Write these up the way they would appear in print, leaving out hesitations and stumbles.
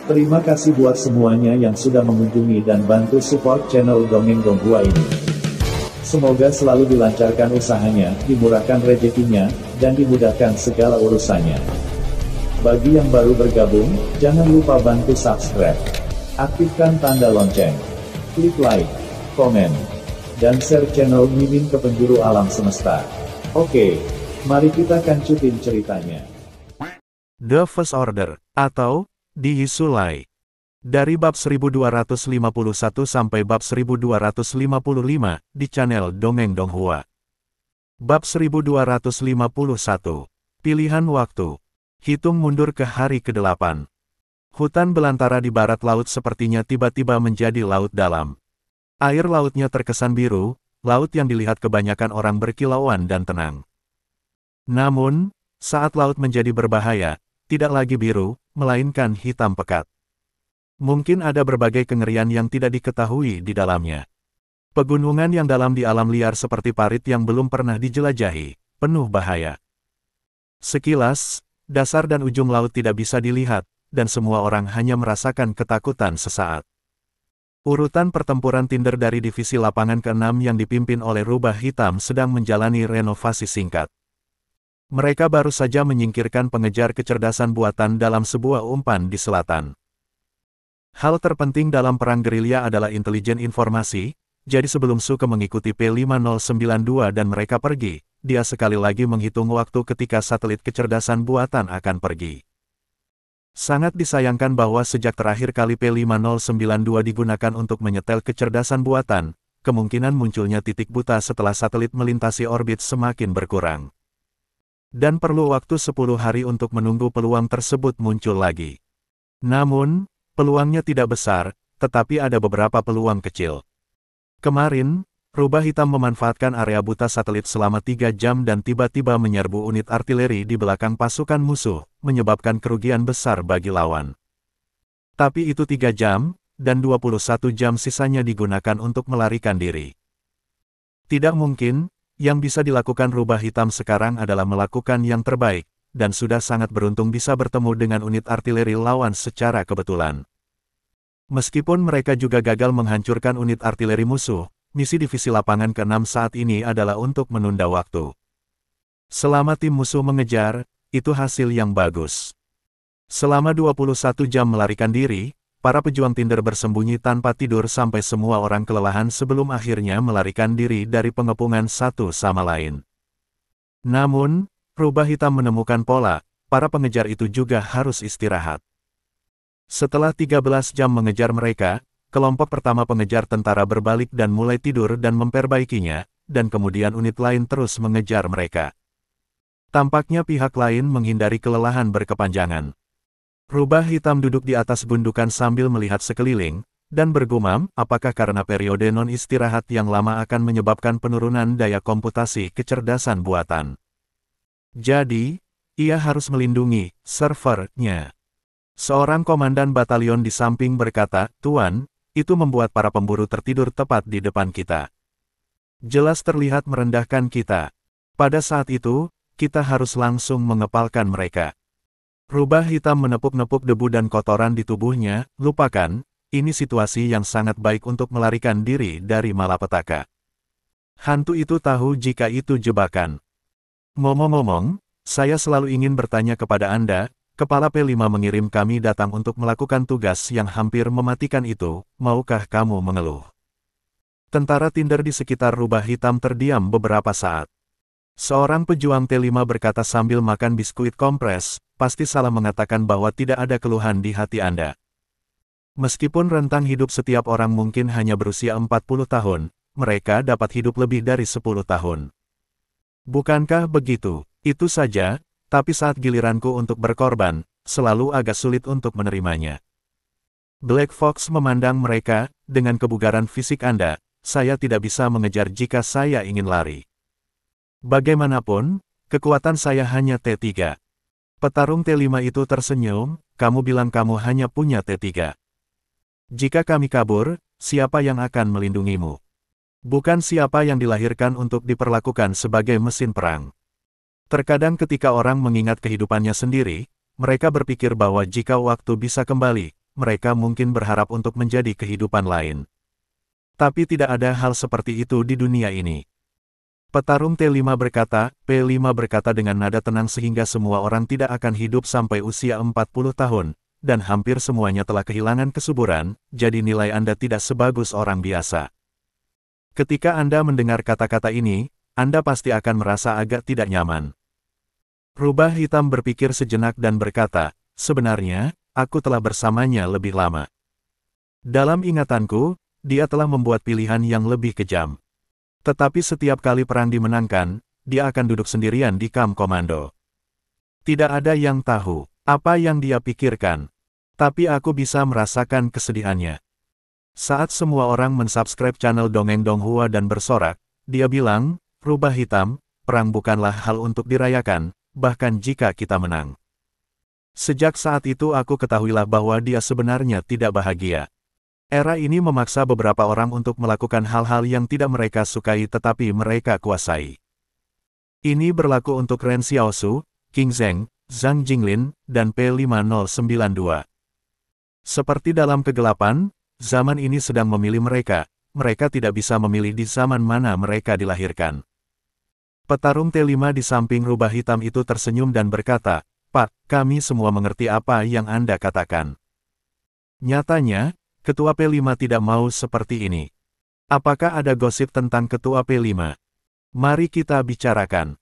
Terima kasih buat semuanya yang sudah mengunjungi dan bantu support channel Dongeng Donghua ini. Semoga selalu dilancarkan usahanya, dimurahkan rezekinya, dan dimudahkan segala urusannya. Bagi yang baru bergabung, jangan lupa bantu subscribe. Aktifkan tanda lonceng. Klik like, komen, dan share channel Mimin ke penjuru alam semesta. Oke, mari kita kancutin ceritanya. The First Order, atau Di Sulai. Dari bab 1251 sampai bab 1255, di channel Dongeng Donghua. Bab 1251. Pilihan waktu. Hitung mundur ke hari ke-8. Hutan belantara di barat laut sepertinya tiba-tiba menjadi laut dalam. Air lautnya terkesan biru, laut yang dilihat kebanyakan orang berkilauan dan tenang. Namun, saat laut menjadi berbahaya, tidak lagi biru, melainkan hitam pekat. Mungkin ada berbagai kengerian yang tidak diketahui di dalamnya. Pegunungan yang dalam di alam liar seperti parit yang belum pernah dijelajahi, penuh bahaya. Sekilas, dasar dan ujung laut tidak bisa dilihat, dan semua orang hanya merasakan ketakutan sesaat. Urutan pertempuran Tinder dari divisi lapangan ke-6 yang dipimpin oleh Rubah Hitam sedang menjalani renovasi singkat. Mereka baru saja menyingkirkan pengejar kecerdasan buatan dalam sebuah umpan di selatan. Hal terpenting dalam perang gerilya adalah intelijen informasi, jadi sebelum Suke mengikuti P5092 dan mereka pergi, dia sekali lagi menghitung waktu ketika satelit kecerdasan buatan akan pergi. Sangat disayangkan bahwa sejak terakhir kali P5092 digunakan untuk menyetel kecerdasan buatan, kemungkinan munculnya titik buta setelah satelit melintasi orbit semakin berkurang. Dan perlu waktu 10 hari untuk menunggu peluang tersebut muncul lagi. Namun, peluangnya tidak besar, tetapi ada beberapa peluang kecil. Kemarin, Rubah Hitam memanfaatkan area buta satelit selama 3 jam dan tiba-tiba menyerbu unit artileri di belakang pasukan musuh, menyebabkan kerugian besar bagi lawan. Tapi itu 3 jam, dan 21 jam sisanya digunakan untuk melarikan diri. Tidak mungkin. Yang bisa dilakukan Rubah Hitam sekarang adalah melakukan yang terbaik, dan sudah sangat beruntung bisa bertemu dengan unit artileri lawan secara kebetulan. Meskipun mereka juga gagal menghancurkan unit artileri musuh, misi divisi lapangan ke-6 saat ini adalah untuk menunda waktu. Selama tim musuh mengejar, itu hasil yang bagus. Selama 21 jam melarikan diri, para pejuang Tinder bersembunyi tanpa tidur sampai semua orang kelelahan sebelum akhirnya melarikan diri dari pengepungan satu sama lain. Namun, Rubah Hitam menemukan pola, para pengejar itu juga harus istirahat. Setelah 13 jam mengejar mereka, kelompok pertama pengejar tentara berbalik dan mulai tidur dan memperbaikinya, dan kemudian unit lain terus mengejar mereka. Tampaknya pihak lain menghindari kelelahan berkepanjangan. Rubah Hitam duduk di atas gundukan sambil melihat sekeliling, dan bergumam, apakah karena periode non-istirahat yang lama akan menyebabkan penurunan daya komputasi kecerdasan buatan. Jadi, ia harus melindungi servernya. Seorang komandan batalion di samping berkata, "Tuan, itu membuat para pemburu tertidur tepat di depan kita. Jelas terlihat merendahkan kita. Pada saat itu, kita harus langsung mengepalkan mereka." Rubah Hitam menepuk-nepuk debu dan kotoran di tubuhnya, "Lupakan, ini situasi yang sangat baik untuk melarikan diri dari malapetaka. Hantu itu tahu jika itu jebakan. Ngomong-ngomong, saya selalu ingin bertanya kepada Anda, Kepala P5 mengirim kami datang untuk melakukan tugas yang hampir mematikan itu, maukah kamu mengeluh?" Tentara Tinder di sekitar Rubah Hitam terdiam beberapa saat. Seorang pejuang T5 berkata sambil makan biskuit kompres, "Pasti salah mengatakan bahwa tidak ada keluhan di hati Anda. Meskipun rentang hidup setiap orang mungkin hanya berusia 40 tahun, mereka dapat hidup lebih dari 10 tahun. Bukankah begitu? Itu saja, tapi saat giliranku untuk berkorban, selalu agak sulit untuk menerimanya." Black Fox memandang mereka, "Dengan kebugaran fisik Anda, saya tidak bisa mengejar jika saya ingin lari. Bagaimanapun, kekuatan saya hanya T3. Petarung T5 itu tersenyum, "Kamu bilang kamu hanya punya T3. Jika kami kabur, siapa yang akan melindungimu? Bukan siapa yang dilahirkan untuk diperlakukan sebagai mesin perang." Terkadang ketika orang mengingat kehidupannya sendiri, mereka berpikir bahwa jika waktu bisa kembali, mereka mungkin berharap untuk menjadi kehidupan lain. Tapi tidak ada hal seperti itu di dunia ini. Petarung T5 berkata, P5 berkata dengan nada tenang sehingga semua orang tidak akan hidup sampai usia 40 tahun, dan hampir semuanya telah kehilangan kesuburan, jadi nilai Anda tidak sebagus orang biasa. Ketika Anda mendengar kata-kata ini, Anda pasti akan merasa agak tidak nyaman. Rubah Hitam berpikir sejenak dan berkata, sebenarnya, aku telah bersamanya lebih lama. Dalam ingatanku, dia telah membuat pilihan yang lebih kejam. Tetapi setiap kali perang dimenangkan, dia akan duduk sendirian di kamp komando. Tidak ada yang tahu apa yang dia pikirkan. Tapi aku bisa merasakan kesedihannya. Saat semua orang mensubscribe channel Dongeng Donghua dan bersorak, dia bilang, Rubah Hitam, perang bukanlah hal untuk dirayakan, bahkan jika kita menang. Sejak saat itu aku ketahuilah bahwa dia sebenarnya tidak bahagia. Era ini memaksa beberapa orang untuk melakukan hal-hal yang tidak mereka sukai tetapi mereka kuasai. Ini berlaku untuk Ren Xiaosu, Qing Zheng, Zhang Jinglin, dan P5092. Seperti dalam kegelapan, zaman ini sedang memilih mereka tidak bisa memilih di zaman mana mereka dilahirkan. Petarung T5 di samping Rubah Hitam itu tersenyum dan berkata, Pak, kami semua mengerti apa yang Anda katakan. Nyatanya, Ketua P5 tidak mau seperti ini. Apakah ada gosip tentang Ketua P5? Mari kita bicarakan.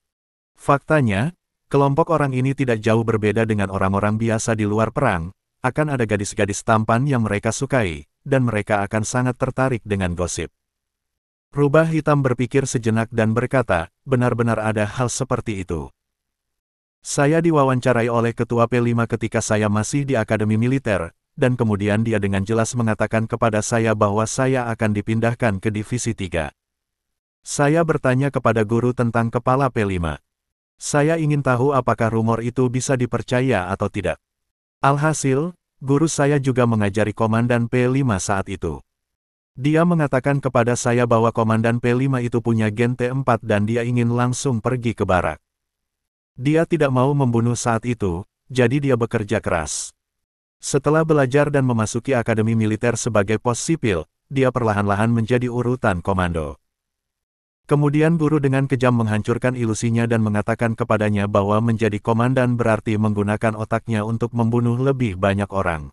Faktanya, kelompok orang ini tidak jauh berbeda dengan orang-orang biasa di luar perang, akan ada gadis-gadis tampan yang mereka sukai, dan mereka akan sangat tertarik dengan gosip. Rubah Hitam berpikir sejenak dan berkata, benar-benar ada hal seperti itu. Saya diwawancarai oleh Ketua P5 ketika saya masih di Akademi Militer, dan kemudian dia dengan jelas mengatakan kepada saya bahwa saya akan dipindahkan ke Divisi 3. Saya bertanya kepada guru tentang kepala P5. Saya ingin tahu apakah rumor itu bisa dipercaya atau tidak. Alhasil, guru saya juga mengajari Komandan P5 saat itu. Dia mengatakan kepada saya bahwa Komandan P5 itu punya gen T4 dan dia ingin langsung pergi ke barak. Dia tidak mau membunuh saat itu, jadi dia bekerja keras. Setelah belajar dan memasuki Akademi Militer sebagai pos sipil, dia perlahan-lahan menjadi urutan komando. Kemudian guru dengan kejam menghancurkan ilusinya dan mengatakan kepadanya bahwa menjadi komandan berarti menggunakan otaknya untuk membunuh lebih banyak orang.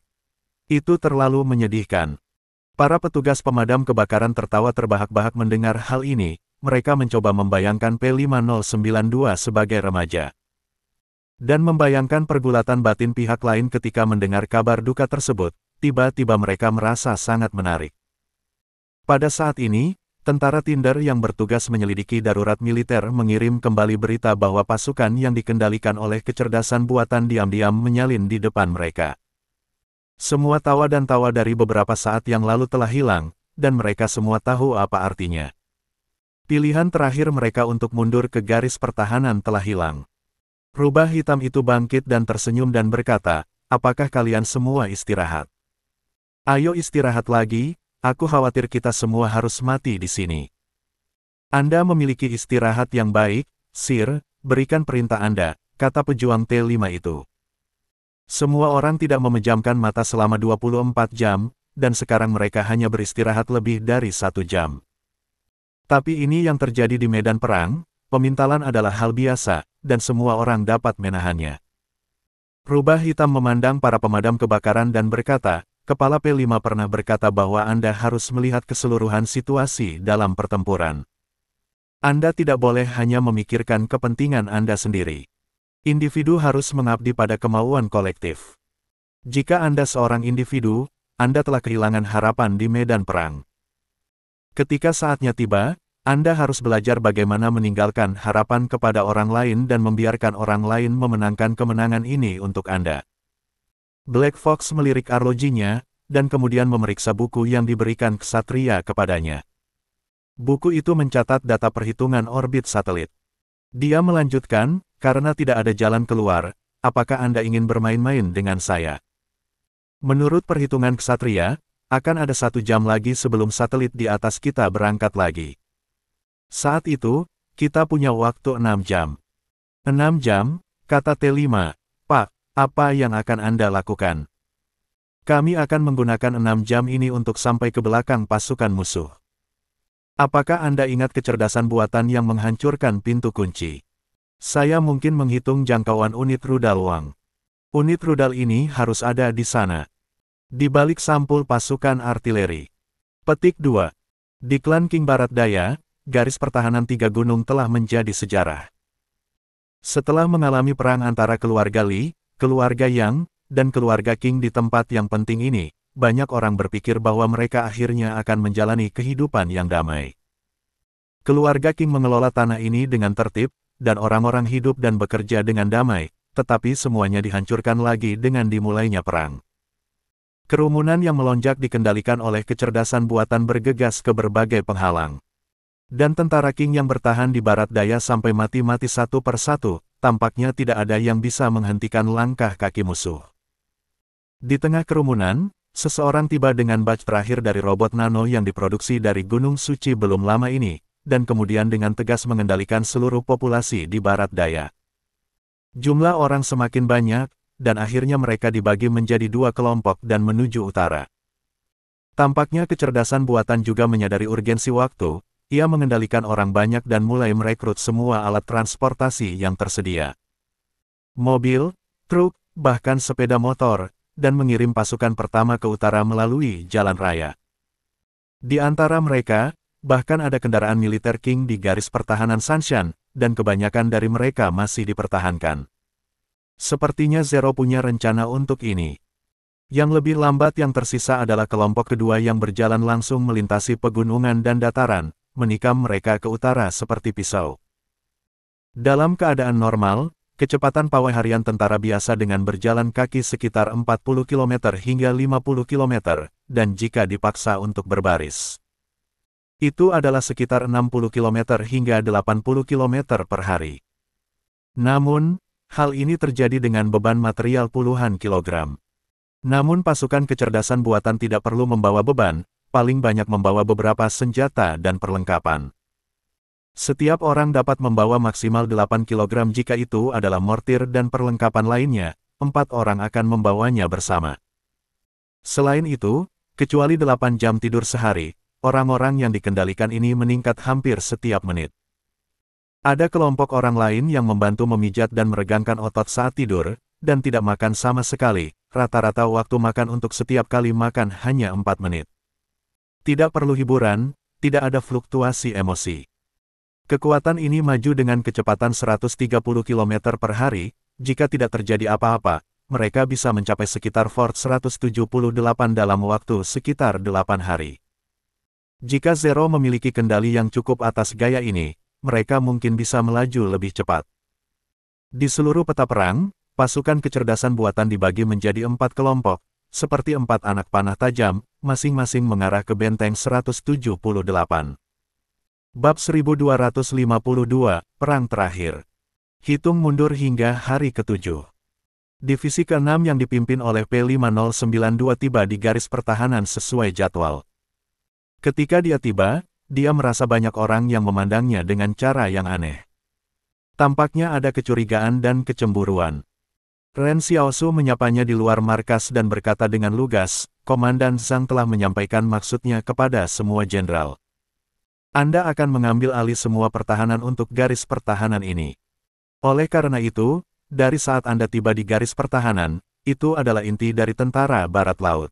Itu terlalu menyedihkan. Para petugas pemadam kebakaran tertawa terbahak-bahak mendengar hal ini, mereka mencoba membayangkan P5092 sebagai remaja. Dan membayangkan pergulatan batin pihak lain ketika mendengar kabar duka tersebut, tiba-tiba mereka merasa sangat menarik. Pada saat ini, tentara Tinder yang bertugas menyelidiki darurat militer mengirim kembali berita bahwa pasukan yang dikendalikan oleh kecerdasan buatan diam-diam menyalin di depan mereka. Semua tawa dan tawa dari beberapa saat yang lalu telah hilang, dan mereka semua tahu apa artinya. Pilihan terakhir mereka untuk mundur ke garis pertahanan telah hilang. Rubah Hitam itu bangkit dan tersenyum dan berkata, apakah kalian semua istirahat? Ayo istirahat lagi, aku khawatir kita semua harus mati di sini. Anda memiliki istirahat yang baik, Sir, berikan perintah Anda, kata pejuang T5 itu. Semua orang tidak memejamkan mata selama 24 jam, dan sekarang mereka hanya beristirahat lebih dari 1 jam. Tapi ini yang terjadi di medan perang, pemintalan adalah hal biasa, dan semua orang dapat menahannya. Rubah Hitam memandang para pemadam kebakaran dan berkata, Kepala P5 pernah berkata bahwa Anda harus melihat keseluruhan situasi dalam pertempuran. Anda tidak boleh hanya memikirkan kepentingan Anda sendiri. Individu harus mengabdi pada kemauan kolektif. Jika Anda seorang individu, Anda telah kehilangan harapan di medan perang. Ketika saatnya tiba, Anda harus belajar bagaimana meninggalkan harapan kepada orang lain dan membiarkan orang lain memenangkan kemenangan ini untuk Anda. Black Fox melirik arlojinya, dan kemudian memeriksa buku yang diberikan ksatria kepadanya. Buku itu mencatat data perhitungan orbit satelit. Dia melanjutkan, karena tidak ada jalan keluar, apakah Anda ingin bermain-main dengan saya? Menurut perhitungan ksatria, akan ada 1 jam lagi sebelum satelit di atas kita berangkat lagi. Saat itu, kita punya waktu 6 jam. 6 jam, kata T5, Pak, apa yang akan Anda lakukan? Kami akan menggunakan 6 jam ini untuk sampai ke belakang pasukan musuh. Apakah Anda ingat kecerdasan buatan yang menghancurkan pintu kunci? Saya mungkin menghitung jangkauan unit rudal Wang. Unit rudal ini harus ada di sana. Di balik sampul pasukan artileri. Petik 2. Di klan Qing Barat Daya, garis pertahanan 3 gunung telah menjadi sejarah. Setelah mengalami perang antara keluarga Li, keluarga Yang, dan keluarga Qing di tempat yang penting ini, banyak orang berpikir bahwa mereka akhirnya akan menjalani kehidupan yang damai. Keluarga Qing mengelola tanah ini dengan tertib, dan orang-orang hidup dan bekerja dengan damai, tetapi semuanya dihancurkan lagi dengan dimulainya perang. Kerumunan yang melonjak dikendalikan oleh kecerdasan buatan bergegas ke berbagai penghalang. Dan tentara Qing yang bertahan di barat daya sampai mati-mati satu persatu, tampaknya tidak ada yang bisa menghentikan langkah kaki musuh. Di tengah kerumunan, seseorang tiba dengan batch terakhir dari robot nano yang diproduksi dari Gunung Suci belum lama ini, dan kemudian dengan tegas mengendalikan seluruh populasi di barat daya. Jumlah orang semakin banyak, dan akhirnya mereka dibagi menjadi 2 kelompok dan menuju utara. Tampaknya kecerdasan buatan juga menyadari urgensi waktu. Ia mengendalikan orang banyak dan mulai merekrut semua alat transportasi yang tersedia. Mobil, truk, bahkan sepeda motor, dan mengirim pasukan pertama ke utara melalui jalan raya. Di antara mereka, bahkan ada kendaraan militer Qing di garis pertahanan Sanshan, dan kebanyakan dari mereka masih dipertahankan. Sepertinya Zero punya rencana untuk ini. Yang lebih lambat yang tersisa adalah kelompok kedua yang berjalan langsung melintasi pegunungan dan dataran, menikam mereka ke utara seperti pisau. Dalam keadaan normal, kecepatan pawai harian tentara biasa dengan berjalan kaki sekitar 40 km hingga 50 km, dan jika dipaksa untuk berbaris, itu adalah sekitar 60 km hingga 80 km per hari. Namun, hal ini terjadi dengan beban material puluhan kilogram. Namun pasukan kecerdasan buatan tidak perlu membawa beban, paling banyak membawa beberapa senjata dan perlengkapan. Setiap orang dapat membawa maksimal 8 kg jika itu adalah mortir dan perlengkapan lainnya, 4 orang akan membawanya bersama. Selain itu, kecuali 8 jam tidur sehari, orang-orang yang dikendalikan ini meningkat hampir setiap menit. Ada kelompok orang lain yang membantu memijat dan meregangkan otot saat tidur, dan tidak makan sama sekali, rata-rata waktu makan untuk setiap kali makan hanya 4 menit. Tidak perlu hiburan, tidak ada fluktuasi emosi. Kekuatan ini maju dengan kecepatan 130 km per hari, jika tidak terjadi apa-apa, mereka bisa mencapai sekitar Fort 178 dalam waktu sekitar 8 hari. Jika Zero memiliki kendali yang cukup atas gaya ini, mereka mungkin bisa melaju lebih cepat. Di seluruh peta perang, pasukan kecerdasan buatan dibagi menjadi 4 kelompok, seperti 4 anak panah tajam, masing-masing mengarah ke benteng 178. Bab 1252, Perang Terakhir. Hitung mundur hingga hari ke-7. Divisi ke-6 yang dipimpin oleh P5092 tiba di garis pertahanan sesuai jadwal. Ketika dia tiba, dia merasa banyak orang yang memandangnya dengan cara yang aneh. Tampaknya ada kecurigaan dan kecemburuan. Ren Xiaosu menyapanya di luar markas dan berkata dengan lugas, "Komandan Zhang telah menyampaikan maksudnya kepada semua jenderal. Anda akan mengambil alih semua pertahanan untuk garis pertahanan ini. Oleh karena itu, dari saat Anda tiba di garis pertahanan, itu adalah inti dari tentara Barat Laut."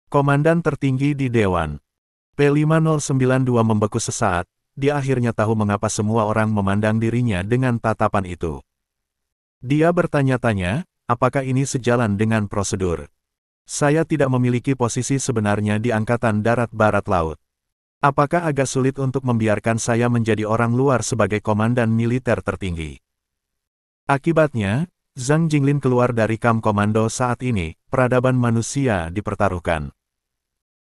Komandan tertinggi di Dewan. P5092 membeku sesaat, dia akhirnya tahu mengapa semua orang memandang dirinya dengan tatapan itu. Dia bertanya-tanya, apakah ini sejalan dengan prosedur? Saya tidak memiliki posisi sebenarnya di Angkatan Darat Barat Laut. Apakah agak sulit untuk membiarkan saya menjadi orang luar sebagai komandan militer tertinggi? Akibatnya, Zhang Jinglin keluar dari kamp komando saat ini, peradaban manusia dipertaruhkan.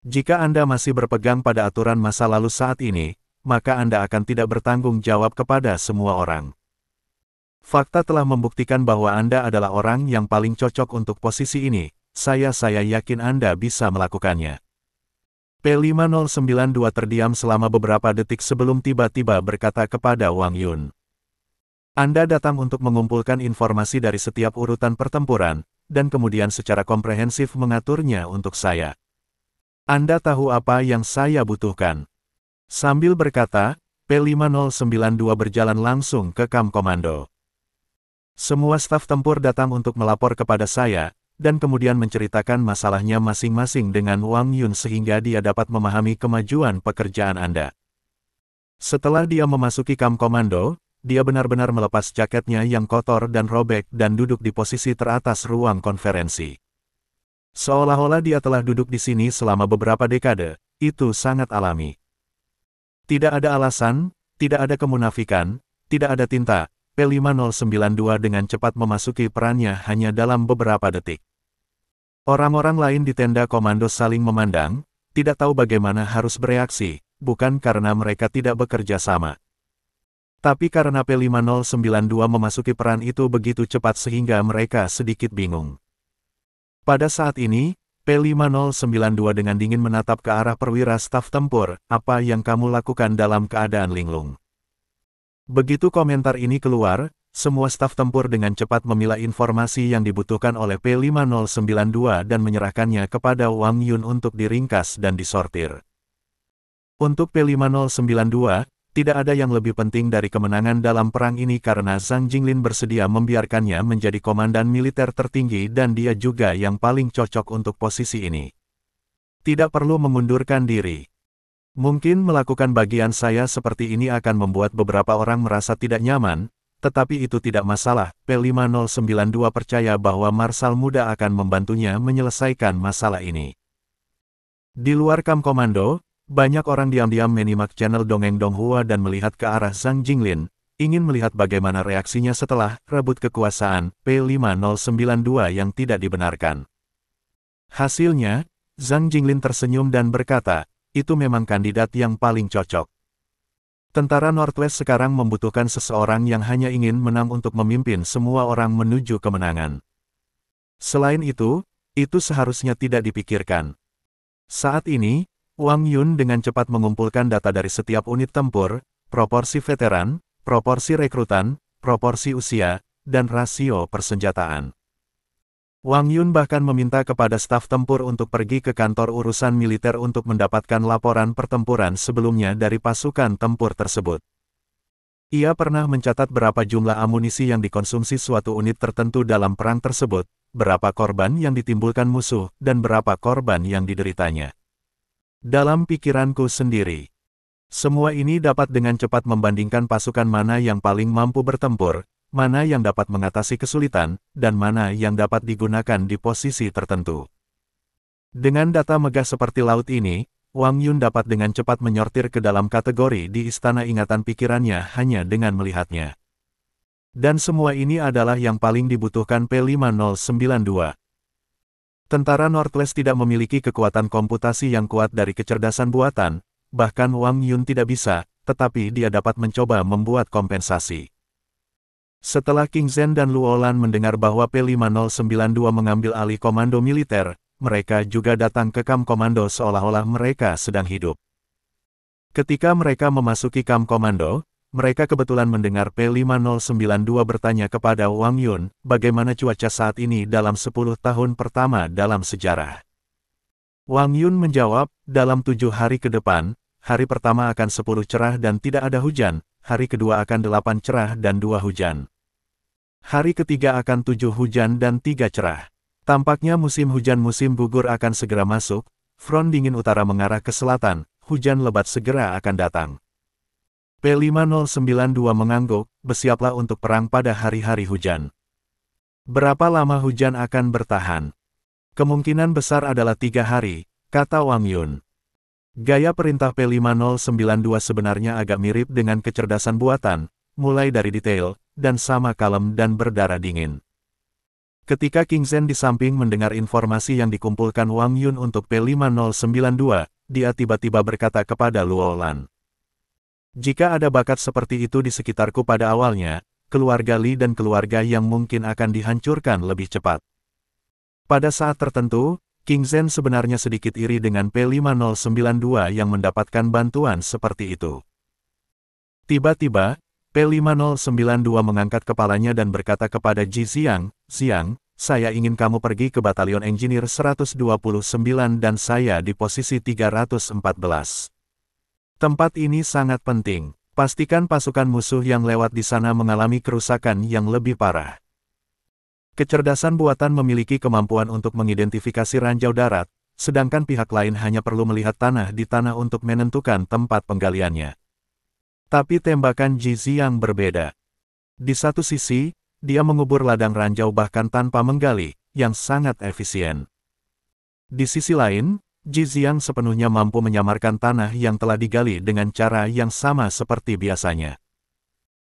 Jika Anda masih berpegang pada aturan masa lalu saat ini, maka Anda akan tidak bertanggung jawab kepada semua orang. Fakta telah membuktikan bahwa Anda adalah orang yang paling cocok untuk posisi ini, saya yakin Anda bisa melakukannya. P5092 terdiam selama beberapa detik sebelum tiba-tiba berkata kepada Wang Yun. Anda datang untuk mengumpulkan informasi dari setiap urutan pertempuran, dan kemudian secara komprehensif mengaturnya untuk saya. Anda tahu apa yang saya butuhkan. Sambil berkata, P5092 berjalan langsung ke kamp komando. Semua staf tempur datang untuk melapor kepada saya, dan kemudian menceritakan masalahnya masing-masing dengan Wang Yun sehingga dia dapat memahami kemajuan pekerjaan Anda. Setelah dia memasuki kamp komando, dia benar-benar melepas jaketnya yang kotor dan robek dan duduk di posisi teratas ruang konferensi. Seolah-olah dia telah duduk di sini selama beberapa dekade, itu sangat alami. Tidak ada alasan, tidak ada kemunafikan, tidak ada tinta. P5092 dengan cepat memasuki perannya hanya dalam beberapa detik. Orang-orang lain di tenda komando saling memandang, tidak tahu bagaimana harus bereaksi, bukan karena mereka tidak bekerja sama. Tapi karena P5092 memasuki peran itu begitu cepat sehingga mereka sedikit bingung. Pada saat ini, P5092 dengan dingin menatap ke arah perwira staf tempur, apa yang kamu lakukan dalam keadaan linglung. Begitu komentar ini keluar, semua staf tempur dengan cepat memilah informasi yang dibutuhkan oleh P5092 dan menyerahkannya kepada Wang Yun untuk diringkas dan disortir. Untuk P5092, tidak ada yang lebih penting dari kemenangan dalam perang ini karena Zhang Jinglin bersedia membiarkannya menjadi komandan militer tertinggi dan dia juga yang paling cocok untuk posisi ini. Tidak perlu mengundurkan diri. Mungkin melakukan bagian saya seperti ini akan membuat beberapa orang merasa tidak nyaman, tetapi itu tidak masalah. P5092 percaya bahwa Marsal muda akan membantunya menyelesaikan masalah ini. Di luar kamp komando, banyak orang diam-diam menyimak channel Dongeng Donghua dan melihat ke arah Zhang Jinglin, ingin melihat bagaimana reaksinya setelah rebut kekuasaan P5092 yang tidak dibenarkan. Hasilnya, Zhang Jinglin tersenyum dan berkata, itu memang kandidat yang paling cocok. Tentara Northwest sekarang membutuhkan seseorang yang hanya ingin menang untuk memimpin semua orang menuju kemenangan. Selain itu seharusnya tidak dipikirkan. Saat ini, Wang Yun dengan cepat mengumpulkan data dari setiap unit tempur, proporsi veteran, proporsi rekrutan, proporsi usia, dan rasio persenjataan. Wang Yun bahkan meminta kepada staf tempur untuk pergi ke kantor urusan militer untuk mendapatkan laporan pertempuran sebelumnya dari pasukan tempur tersebut. Ia pernah mencatat berapa jumlah amunisi yang dikonsumsi suatu unit tertentu dalam perang tersebut, berapa korban yang ditimbulkan musuh, dan berapa korban yang dideritanya. Dalam pikiranku sendiri, semua ini dapat dengan cepat membandingkan pasukan mana yang paling mampu bertempur, mana yang dapat mengatasi kesulitan, dan mana yang dapat digunakan di posisi tertentu. Dengan data megah seperti laut ini, Wang Yun dapat dengan cepat menyortir ke dalam kategori di istana ingatan pikirannya hanya dengan melihatnya. Dan semua ini adalah yang paling dibutuhkan P5092. Tentara Northwest tidak memiliki kekuatan komputasi yang kuat dari kecerdasan buatan, bahkan Wang Yun tidak bisa, tetapi dia dapat mencoba membuat kompensasi. Setelah King Zhen dan Luo Lan mendengar bahwa P5092 mengambil alih komando militer, mereka juga datang ke kamp komando seolah-olah mereka sedang hidup. Ketika mereka memasuki kamp komando, mereka kebetulan mendengar P5092 bertanya kepada Wang Yun, bagaimana cuaca saat ini dalam 10 tahun pertama dalam sejarah. Wang Yun menjawab, dalam 7 hari ke depan, hari pertama akan 10 cerah dan tidak ada hujan, hari kedua akan 8 cerah dan 2 hujan. Hari ketiga akan 7 hujan dan 3 cerah. Tampaknya musim hujan musim gugur akan segera masuk, front dingin utara mengarah ke selatan, hujan lebat segera akan datang. P5092 mengangguk, bersiaplah untuk perang pada hari-hari hujan. Berapa lama hujan akan bertahan? Kemungkinan besar adalah 3 hari, kata Wang Yun. Gaya perintah P5092 sebenarnya agak mirip dengan kecerdasan buatan, mulai dari detail, dan sama kalem dan berdarah dingin. Ketika King Zhen di samping mendengar informasi yang dikumpulkan Wang Yun untuk P5092, dia tiba-tiba berkata kepada Luo Lan. Jika ada bakat seperti itu di sekitarku pada awalnya, keluarga Li dan keluarga yang mungkin akan dihancurkan lebih cepat. Pada saat tertentu, King Zhen sebenarnya sedikit iri dengan P5092 yang mendapatkan bantuan seperti itu. Tiba-tiba, P5092 mengangkat kepalanya dan berkata kepada Ji Xiang, Xiang, saya ingin kamu pergi ke Batalion Engineer 129 dan saya di posisi 314. Tempat ini sangat penting. Pastikan pasukan musuh yang lewat di sana mengalami kerusakan yang lebih parah. Kecerdasan buatan memiliki kemampuan untuk mengidentifikasi ranjau darat, sedangkan pihak lain hanya perlu melihat tanah di tanah untuk menentukan tempat penggaliannya. Tapi tembakan Ji Xiang berbeda. Di satu sisi, dia mengubur ladang ranjau bahkan tanpa menggali, yang sangat efisien. Di sisi lain, Ji Xiang sepenuhnya mampu menyamarkan tanah yang telah digali dengan cara yang sama seperti biasanya.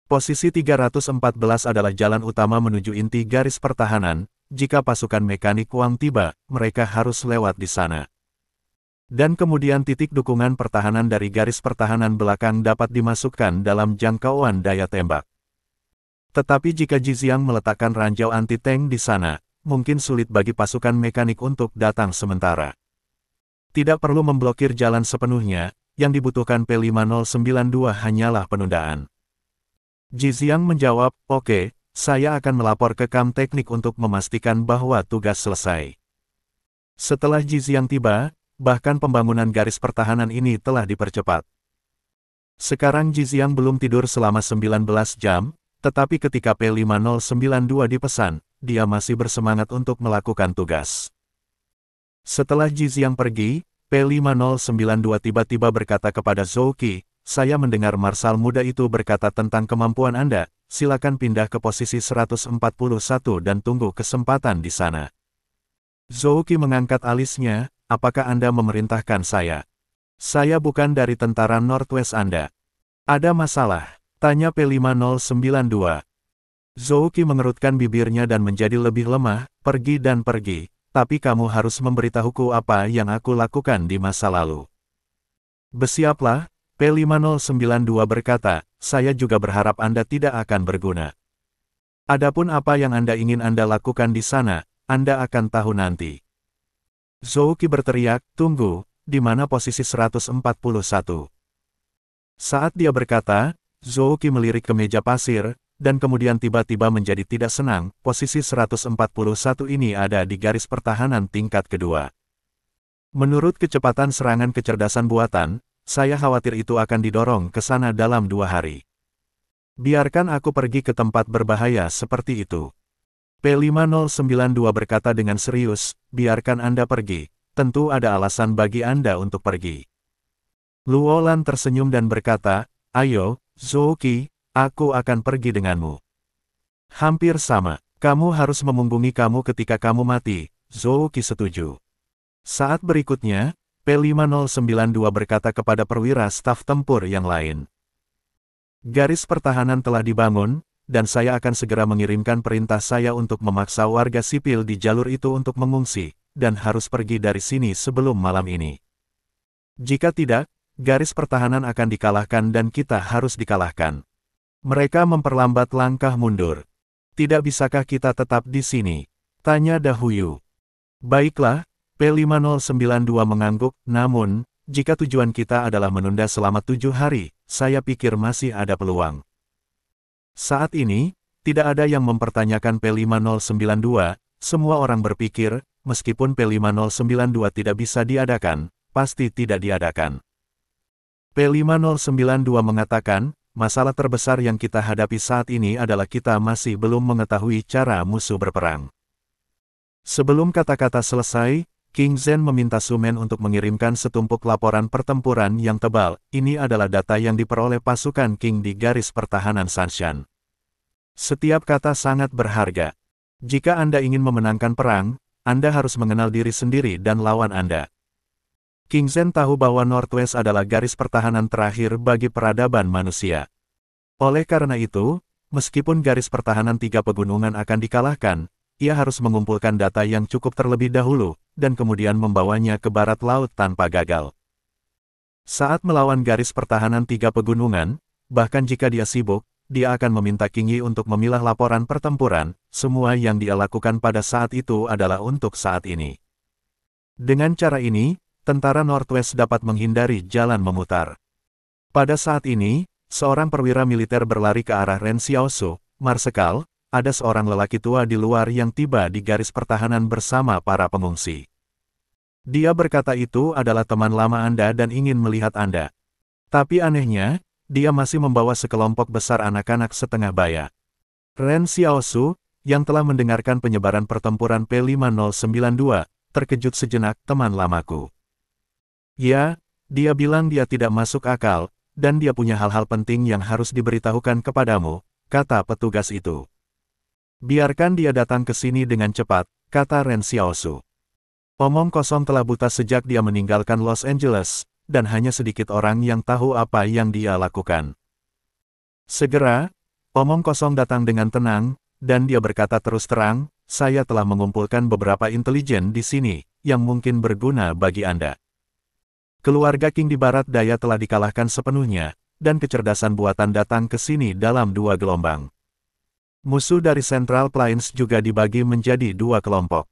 Posisi 314 adalah jalan utama menuju inti garis pertahanan. Jika pasukan mekanik Wang tiba, mereka harus lewat di sana. Dan kemudian titik dukungan pertahanan dari garis pertahanan belakang dapat dimasukkan dalam jangkauan daya tembak. Tetapi jika Ji Xiang meletakkan ranjau anti-tank di sana, mungkin sulit bagi pasukan mekanik untuk datang sementara. Tidak perlu memblokir jalan sepenuhnya, yang dibutuhkan P5092 hanyalah penundaan. Ji Xiang menjawab, "Oke, saya akan melapor ke Kam Teknik untuk memastikan bahwa tugas selesai." Setelah Ji Xiang tiba, bahkan pembangunan garis pertahanan ini telah dipercepat. Sekarang Ji Xiang belum tidur selama 19 jam, tetapi ketika P5092 dipesan, dia masih bersemangat untuk melakukan tugas. Setelah Ji Xiang pergi, P5092 tiba-tiba berkata kepada Zhou Qi, "Saya mendengar Marsal muda itu berkata tentang kemampuan Anda, silakan pindah ke posisi 141 dan tunggu kesempatan di sana." Zhou Qi mengangkat alisnya, "Apakah Anda memerintahkan saya? Saya bukan dari tentara Northwest Anda." "Ada masalah?" tanya P5092. Zhou Qi mengerutkan bibirnya dan menjadi lebih lemah, "Pergi dan pergi. Tapi kamu harus memberitahuku apa yang aku lakukan di masa lalu." "Bersiaplah," P5092 berkata, "saya juga berharap Anda tidak akan berguna. Adapun apa yang Anda ingin Anda lakukan di sana, Anda akan tahu nanti." Zhou Qi berteriak, "Tunggu, di mana posisi 141? Saat dia berkata, Zhou Qi melirik ke meja pasir, dan kemudian tiba-tiba menjadi tidak senang. Posisi 141 ini ada di garis pertahanan tingkat kedua. Menurut kecepatan serangan kecerdasan buatan, saya khawatir itu akan didorong ke sana dalam 2 hari. Biarkan aku pergi ke tempat berbahaya seperti itu." P5092 berkata dengan serius, "Biarkan Anda pergi, tentu ada alasan bagi Anda untuk pergi." Luo Lan tersenyum dan berkata, "Ayo, Zhou Qi, aku akan pergi denganmu." "Hampir sama, kamu harus memunggungi kamu ketika kamu mati." Zhou Qi setuju. Saat berikutnya, P5092 berkata kepada perwira staf tempur yang lain, "Garis pertahanan telah dibangun, dan saya akan segera mengirimkan perintah saya untuk memaksa warga sipil di jalur itu untuk mengungsi, dan harus pergi dari sini sebelum malam ini. Jika tidak, garis pertahanan akan dikalahkan dan kita harus dikalahkan. Mereka memperlambat langkah mundur. Tidak bisakah kita tetap di sini?" tanya Dahuyu. "Baiklah," P5092 mengangguk, "namun, jika tujuan kita adalah menunda selama 7 hari, saya pikir masih ada peluang." Saat ini, tidak ada yang mempertanyakan P5092, semua orang berpikir, meskipun P5092 tidak bisa diadakan, pasti tidak diadakan. P5092 mengatakan, "Masalah terbesar yang kita hadapi saat ini adalah kita masih belum mengetahui cara musuh berperang." Sebelum kata-kata selesai, King Zhen meminta Sumen untuk mengirimkan setumpuk laporan pertempuran yang tebal. Ini adalah data yang diperoleh pasukan King di garis pertahanan Sanshan. Setiap kata sangat berharga. Jika Anda ingin memenangkan perang, Anda harus mengenal diri sendiri dan lawan Anda. King Zhen tahu bahwa Northwest adalah garis pertahanan terakhir bagi peradaban manusia. Oleh karena itu, meskipun garis pertahanan 3 pegunungan akan dikalahkan, ia harus mengumpulkan data yang cukup terlebih dahulu, dan kemudian membawanya ke barat laut tanpa gagal. Saat melawan garis pertahanan 3 pegunungan, bahkan jika dia sibuk, dia akan meminta King Yi untuk memilah laporan pertempuran. Semua yang dia lakukan pada saat itu adalah untuk saat ini. Dengan cara ini, tentara Northwest dapat menghindari jalan memutar. Pada saat ini, seorang perwira militer berlari ke arah Ren Xiaosu, "Marsekal, ada seorang lelaki tua di luar yang tiba di garis pertahanan bersama para pengungsi. Dia berkata itu adalah teman lama Anda dan ingin melihat Anda. Tapi anehnya, dia masih membawa sekelompok besar anak-anak setengah baya. Ren Xiaosu, yang telah mendengarkan penyebaran pertempuran P5092, terkejut sejenak, teman lamaku. Ya, dia bilang dia tidak masuk akal, dan dia punya hal-hal penting yang harus diberitahukan kepadamu, kata petugas itu. Biarkan dia datang ke sini dengan cepat, kata Ren Xiaosu. Omong kosong telah buta sejak dia meninggalkan Los Angeles, dan hanya sedikit orang yang tahu apa yang dia lakukan. Segera, omong kosong datang dengan tenang, dan dia berkata terus terang, saya telah mengumpulkan beberapa intelijen di sini, yang mungkin berguna bagi Anda. Keluarga King di Barat Daya telah dikalahkan sepenuhnya, dan kecerdasan buatan datang ke sini dalam 2 gelombang. Musuh dari Central Plains juga dibagi menjadi 2 kelompok.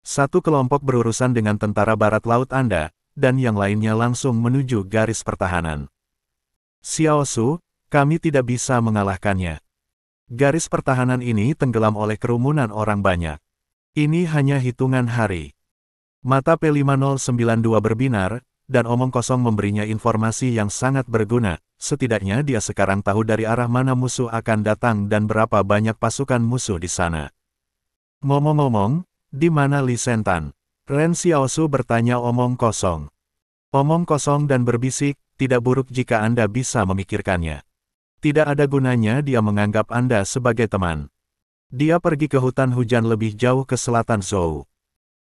Satu kelompok berurusan dengan tentara Barat Laut Anda, dan yang lainnya langsung menuju garis pertahanan. Xiaosu, kami tidak bisa mengalahkannya. Garis pertahanan ini tenggelam oleh kerumunan orang banyak. Ini hanya hitungan hari. Mata P5092 berbinar, dan omong kosong memberinya informasi yang sangat berguna. Setidaknya dia sekarang tahu dari arah mana musuh akan datang dan berapa banyak pasukan musuh di sana. Ngomong-ngomong, di mana Li Sentan? Ren Xiaosu bertanya omong kosong. Omong kosong dan berbisik, tidak buruk jika Anda bisa memikirkannya. Tidak ada gunanya dia menganggap Anda sebagai teman. Dia pergi ke hutan hujan lebih jauh ke selatan Zhou.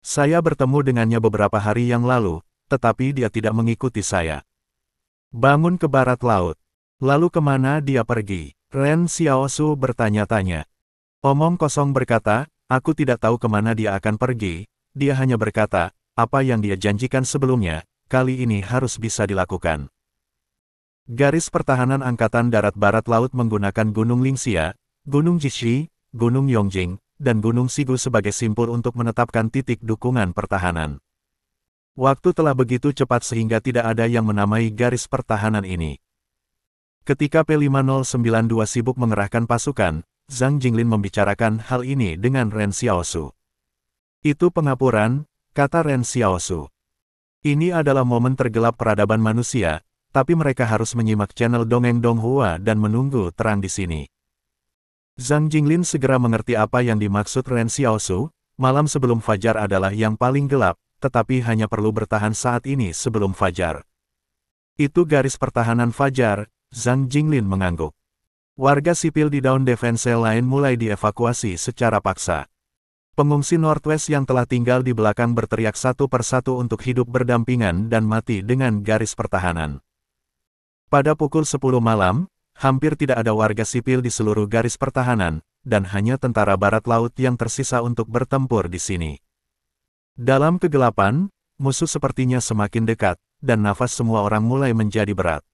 Saya bertemu dengannya beberapa hari yang lalu, tetapi dia tidak mengikuti saya. Bangun ke barat laut. Lalu kemana dia pergi? Ren Xiaosu bertanya-tanya. Omong kosong berkata, aku tidak tahu kemana dia akan pergi. Dia hanya berkata, apa yang dia janjikan sebelumnya, kali ini harus bisa dilakukan. Garis pertahanan Angkatan Darat Barat Laut menggunakan Gunung Lingxia, Gunung Jishi, Gunung Yongjing, dan Gunung Sigu sebagai simpul untuk menetapkan titik dukungan pertahanan. Waktu telah begitu cepat sehingga tidak ada yang menamai garis pertahanan ini. Ketika P5092 sibuk mengerahkan pasukan, Zhang Jinglin membicarakan hal ini dengan Ren Xiaosu. Itu pengapuran, kata Ren Xiaosu. Ini adalah momen tergelap peradaban manusia, tapi mereka harus menyimak channel Dongeng Donghua dan menunggu terang di sini. Zhang Jinglin segera mengerti apa yang dimaksud Ren Xiaosu, malam sebelum fajar adalah yang paling gelap, tetapi hanya perlu bertahan saat ini sebelum fajar. Itu garis pertahanan fajar, Zhang Jinglin mengangguk. Warga sipil di Dawn Defense lain mulai dievakuasi secara paksa. Pengungsi Northwest yang telah tinggal di belakang berteriak satu persatu untuk hidup berdampingan dan mati dengan garis pertahanan. Pada pukul 10 malam, hampir tidak ada warga sipil di seluruh garis pertahanan, dan hanya tentara Barat Laut yang tersisa untuk bertempur di sini. Dalam kegelapan, musuh sepertinya semakin dekat, dan nafas semua orang mulai menjadi berat.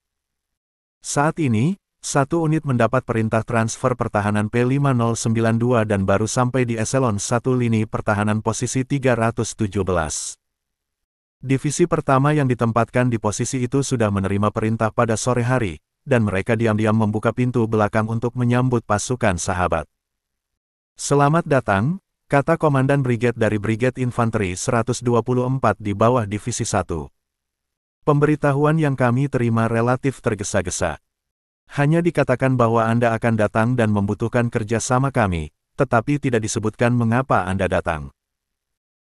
Saat ini, satu unit mendapat perintah transfer pertahanan P5092 dan baru sampai di eselon 1 lini pertahanan posisi 317. Divisi pertama yang ditempatkan di posisi itu sudah menerima perintah pada sore hari, dan mereka diam-diam membuka pintu belakang untuk menyambut pasukan sahabat. Selamat datang, kata Komandan Brigade dari Brigade Infanteri 124 di bawah Divisi 1. Pemberitahuan yang kami terima relatif tergesa-gesa. Hanya dikatakan bahwa Anda akan datang dan membutuhkan kerjasama kami, tetapi tidak disebutkan mengapa Anda datang.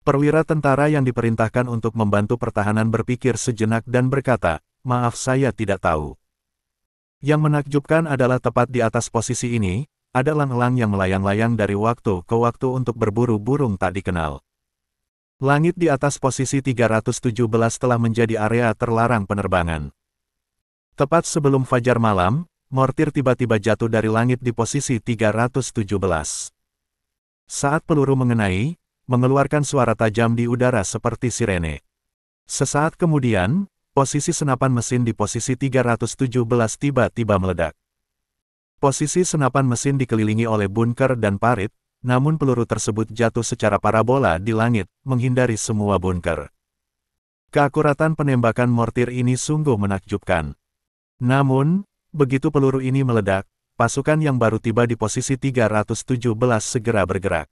Perwira tentara yang diperintahkan untuk membantu pertahanan berpikir sejenak dan berkata, maaf saya tidak tahu. Yang menakjubkan adalah tepat di atas posisi ini, ada elang-elang yang melayang-layang dari waktu ke waktu untuk berburu burung tak dikenal. Langit di atas posisi 317 telah menjadi area terlarang penerbangan. Tepat sebelum fajar malam, mortir tiba-tiba jatuh dari langit di posisi 317. Saat peluru mengenai, mengeluarkan suara tajam di udara seperti sirene. Sesaat kemudian, posisi senapan mesin di posisi 317 tiba-tiba meledak. Posisi senapan mesin dikelilingi oleh bunker dan parit, namun peluru tersebut jatuh secara parabola di langit, menghindari semua bunker. Keakuratan penembakan mortir ini sungguh menakjubkan. Namun, begitu peluru ini meledak, pasukan yang baru tiba di posisi 317 segera bergerak.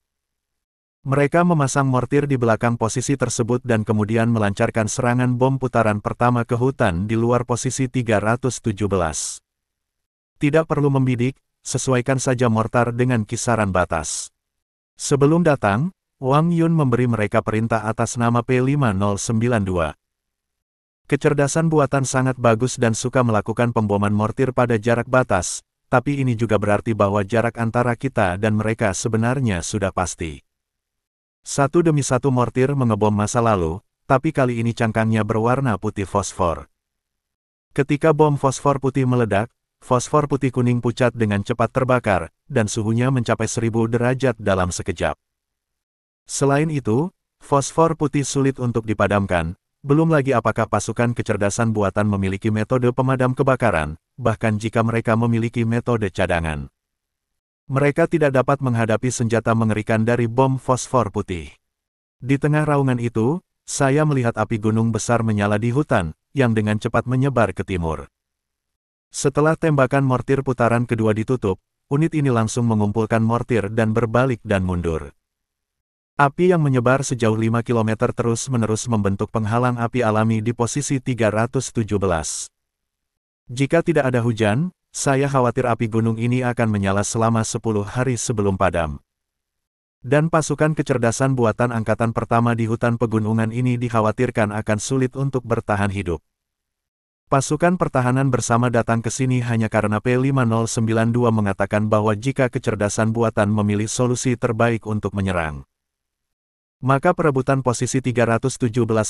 Mereka memasang mortir di belakang posisi tersebut dan kemudian melancarkan serangan bom putaran pertama ke hutan di luar posisi 317. Tidak perlu membidik, sesuaikan saja mortar dengan kisaran batas. Sebelum datang, Wang Yun memberi mereka perintah atas nama P5092. Kecerdasan buatan sangat bagus dan suka melakukan pemboman mortir pada jarak batas, tapi ini juga berarti bahwa jarak antara kita dan mereka sebenarnya sudah pasti. Satu demi satu mortir mengebom masa lalu, tapi kali ini cangkangnya berwarna putih fosfor. Ketika bom fosfor putih meledak, fosfor putih kuning pucat dengan cepat terbakar, dan suhunya mencapai 1000 derajat dalam sekejap. Selain itu, fosfor putih sulit untuk dipadamkan, belum lagi apakah pasukan kecerdasan buatan memiliki metode pemadam kebakaran, bahkan jika mereka memiliki metode cadangan. Mereka tidak dapat menghadapi senjata mengerikan dari bom fosfor putih. Di tengah raungan itu, saya melihat api gunung besar menyala di hutan, yang dengan cepat menyebar ke timur. Setelah tembakan mortir putaran kedua ditutup, unit ini langsung mengumpulkan mortir dan berbalik dan mundur. Api yang menyebar sejauh 5 km terus-menerus membentuk penghalang api alami di posisi 317. Jika tidak ada hujan, saya khawatir api gunung ini akan menyala selama 10 hari sebelum padam. Dan pasukan kecerdasan buatan angkatan pertama di hutan pegunungan ini dikhawatirkan akan sulit untuk bertahan hidup. Pasukan pertahanan bersama datang ke sini hanya karena P5092 mengatakan bahwa jika kecerdasan buatan memilih solusi terbaik untuk menyerang, maka perebutan posisi 317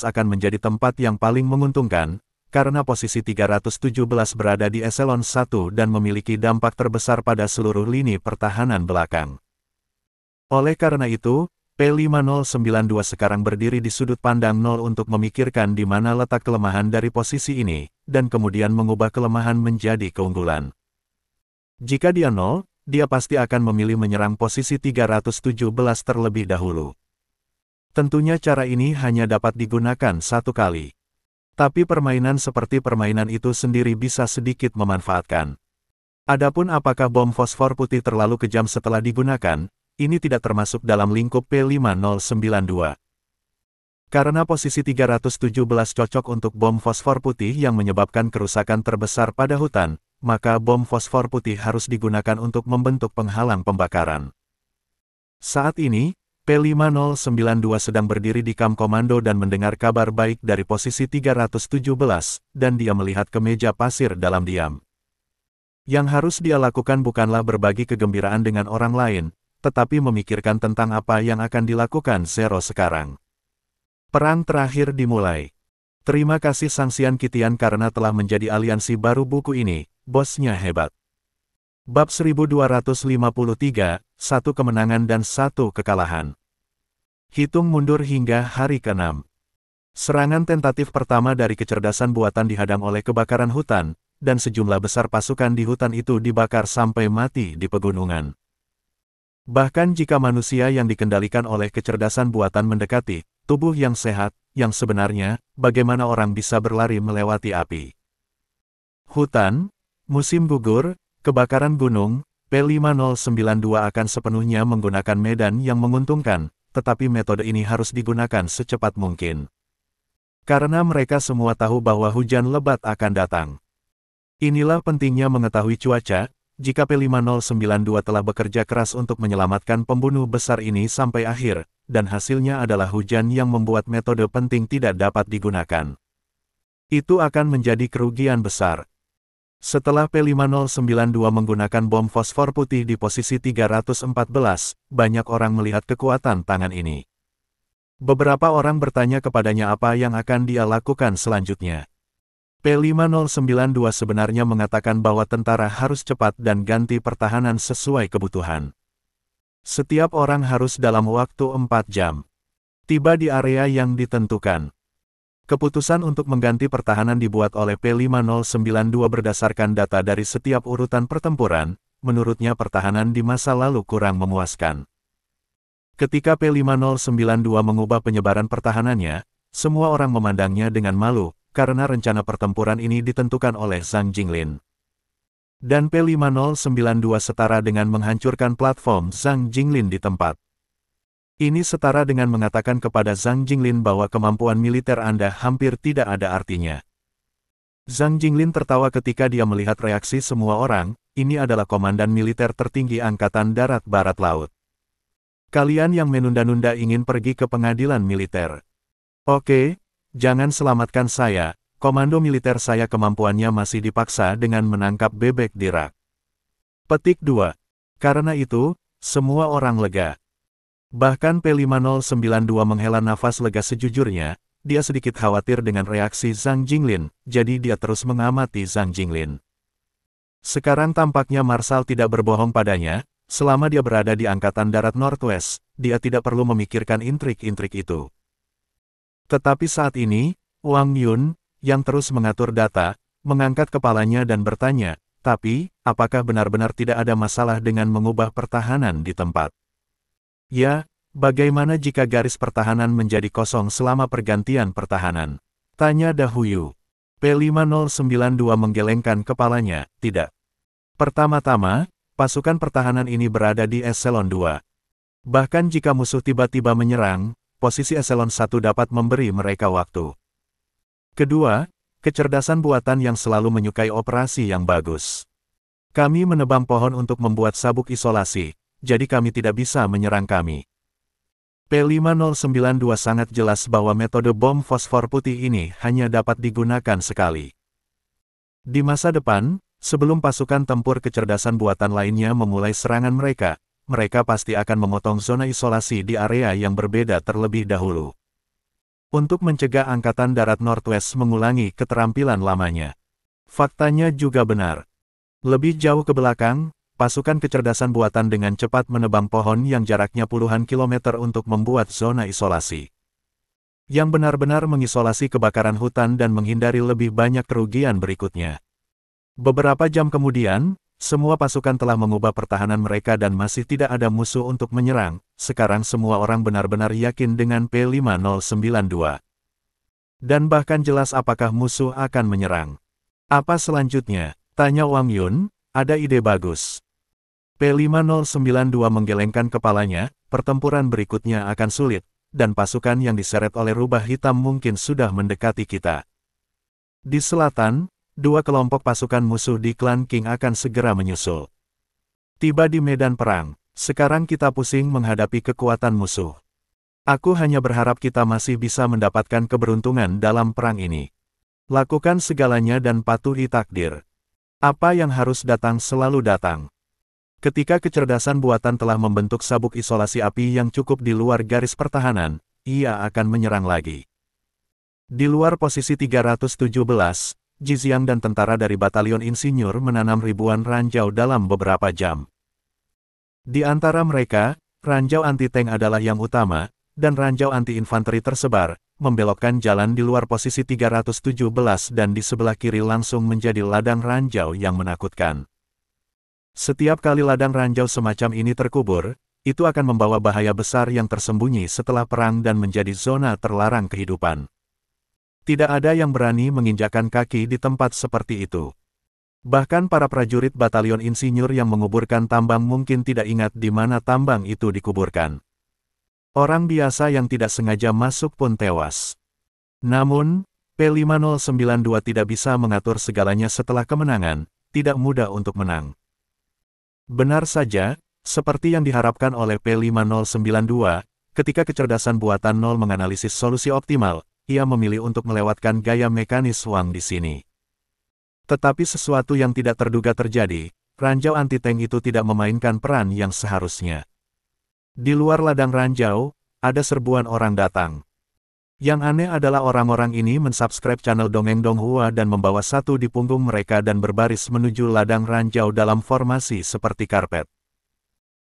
akan menjadi tempat yang paling menguntungkan, karena posisi 317 berada di eselon 1 dan memiliki dampak terbesar pada seluruh lini pertahanan belakang. Oleh karena itu, P5092 sekarang berdiri di sudut pandang 0 untuk memikirkan di mana letak kelemahan dari posisi ini, dan kemudian mengubah kelemahan menjadi keunggulan. Jika dia 0, dia pasti akan memilih menyerang posisi 317 terlebih dahulu. Tentunya cara ini hanya dapat digunakan satu kali. Tapi permainan seperti permainan itu sendiri bisa sedikit memanfaatkan. Adapun apakah bom fosfor putih terlalu kejam setelah digunakan, ini tidak termasuk dalam lingkup P5092. Karena posisi 317 cocok untuk bom fosfor putih yang menyebabkan kerusakan terbesar pada hutan, maka bom fosfor putih harus digunakan untuk membentuk penghalang pembakaran. Saat ini, P5092 sedang berdiri di kamp komando dan mendengar kabar baik dari posisi 317, dan dia melihat ke meja pasir dalam diam. Yang harus dia lakukan bukanlah berbagi kegembiraan dengan orang lain, tetapi memikirkan tentang apa yang akan dilakukan Zero sekarang. Perang terakhir dimulai. Terima kasih Sang Xian Qitian karena telah menjadi aliansi baru buku ini, bosnya hebat. Bab 1253, 1 kemenangan dan 1 kekalahan. Hitung mundur hingga hari ke-6. Serangan tentatif pertama dari kecerdasan buatan dihadang oleh kebakaran hutan, dan sejumlah besar pasukan di hutan itu dibakar sampai mati di pegunungan. Bahkan jika manusia yang dikendalikan oleh kecerdasan buatan mendekati tubuh yang sehat, yang sebenarnya, bagaimana orang bisa berlari melewati api? Hutan, musim gugur, kebakaran gunung, P5092 akan sepenuhnya menggunakan medan yang menguntungkan, tetapi metode ini harus digunakan secepat mungkin. Karena mereka semua tahu bahwa hujan lebat akan datang. Inilah pentingnya mengetahui cuaca, jika P5092 telah bekerja keras untuk menyelamatkan pembunuh besar ini sampai akhir, dan hasilnya adalah hujan yang membuat metode penting tidak dapat digunakan. Itu akan menjadi kerugian besar. Setelah P5092 menggunakan bom fosfor putih di posisi 314, banyak orang melihat kekuatan tangan ini. Beberapa orang bertanya kepadanya apa yang akan dia lakukan selanjutnya. P5092 sebenarnya mengatakan bahwa tentara harus cepat dan ganti pertahanan sesuai kebutuhan. Setiap orang harus dalam waktu 4 jam tiba di area yang ditentukan. Keputusan untuk mengganti pertahanan dibuat oleh P5092 berdasarkan data dari setiap urutan pertempuran, menurutnya pertahanan di masa lalu kurang memuaskan. Ketika P5092 mengubah penyebaran pertahanannya, semua orang memandangnya dengan malu, karena rencana pertempuran ini ditentukan oleh Zhang Jinglin. Dan P5092 setara dengan menghancurkan platform Zhang Jinglin di tempat. Ini setara dengan mengatakan kepada Zhang Jinglin bahwa kemampuan militer Anda hampir tidak ada artinya. Zhang Jinglin tertawa ketika dia melihat reaksi semua orang. Ini adalah komandan militer tertinggi Angkatan Darat Barat Laut. Kalian yang menunda-nunda ingin pergi ke pengadilan militer. Oke, jangan selamatkan saya, komando militer saya kemampuannya masih dipaksa dengan menangkap bebek di rak. Petik 2. Karena itu, semua orang lega. Bahkan P5092 menghela nafas lega sejujurnya, dia sedikit khawatir dengan reaksi Zhang Jinglin, jadi dia terus mengamati Zhang Jinglin. Sekarang tampaknya Marshal tidak berbohong padanya, selama dia berada di Angkatan Darat Northwest, dia tidak perlu memikirkan intrik-intrik itu. Tetapi saat ini, Wang Yun, yang terus mengatur data, mengangkat kepalanya dan bertanya, tapi, apakah benar-benar tidak ada masalah dengan mengubah pertahanan di tempat? Ya, bagaimana jika garis pertahanan menjadi kosong selama pergantian pertahanan? Tanya Dahuyu. P5092 menggelengkan kepalanya, tidak. Pertama-tama, pasukan pertahanan ini berada di eselon 2. Bahkan jika musuh tiba-tiba menyerang, posisi eselon 1 dapat memberi mereka waktu. Kedua, kecerdasan buatan yang selalu menyukai operasi yang bagus. Kami menebang pohon untuk membuat sabuk isolasi, jadi kami tidak bisa menyerang kami. P5092 sangat jelas bahwa metode bom fosfor putih ini hanya dapat digunakan sekali. Di masa depan, sebelum pasukan tempur kecerdasan buatan lainnya memulai serangan mereka, mereka pasti akan memotong zona isolasi di area yang berbeda terlebih dahulu. Untuk mencegah Angkatan Darat Northwest mengulangi keterampilan lamanya. Faktanya juga benar. Lebih jauh ke belakang, pasukan kecerdasan buatan dengan cepat menebang pohon yang jaraknya puluhan kilometer untuk membuat zona isolasi. Yang benar-benar mengisolasi kebakaran hutan dan menghindari lebih banyak kerugian berikutnya. Beberapa jam kemudian, semua pasukan telah mengubah pertahanan mereka dan masih tidak ada musuh untuk menyerang. Sekarang semua orang benar-benar yakin dengan P5092. Dan bahkan jelas apakah musuh akan menyerang. Apa selanjutnya? Tanya Wang Yun, ada ide bagus. P5092 menggelengkan kepalanya, pertempuran berikutnya akan sulit, dan pasukan yang diseret oleh rubah hitam mungkin sudah mendekati kita. Di selatan, dua kelompok pasukan musuh di klan Qing akan segera menyusul. Tiba di medan perang, sekarang kita pusing menghadapi kekuatan musuh. Aku hanya berharap kita masih bisa mendapatkan keberuntungan dalam perang ini. Lakukan segalanya dan patuhi takdir. Apa yang harus datang selalu datang. Ketika kecerdasan buatan telah membentuk sabuk isolasi api yang cukup di luar garis pertahanan, ia akan menyerang lagi. Di luar posisi 317, Jixiang dan tentara dari Batalion Insinyur menanam ribuan ranjau dalam beberapa jam. Di antara mereka, ranjau anti-tank adalah yang utama, dan ranjau anti-infanteri tersebar, membelokkan jalan di luar posisi 317 dan di sebelah kiri langsung menjadi ladang ranjau yang menakutkan. Setiap kali ladang ranjau semacam ini terkubur, itu akan membawa bahaya besar yang tersembunyi setelah perang dan menjadi zona terlarang kehidupan. Tidak ada yang berani menginjakkan kaki di tempat seperti itu. Bahkan para prajurit Batalion Insinyur yang menguburkan tambang mungkin tidak ingat di mana tambang itu dikuburkan. Orang biasa yang tidak sengaja masuk pun tewas. Namun, P5092 tidak bisa mengatur segalanya setelah kemenangan, tidak mudah untuk menang. Benar saja, seperti yang diharapkan oleh P5092, ketika kecerdasan buatan nol menganalisis solusi optimal, ia memilih untuk melewatkan gaya mekanis Wang di sini. Tetapi sesuatu yang tidak terduga terjadi, ranjau anti-tank itu tidak memainkan peran yang seharusnya. Di luar ladang ranjau, ada serbuan orang datang. Yang aneh adalah orang-orang ini mensubscribe channel Dongeng Donghua dan membawa satu di punggung mereka dan berbaris menuju ladang ranjau dalam formasi seperti karpet.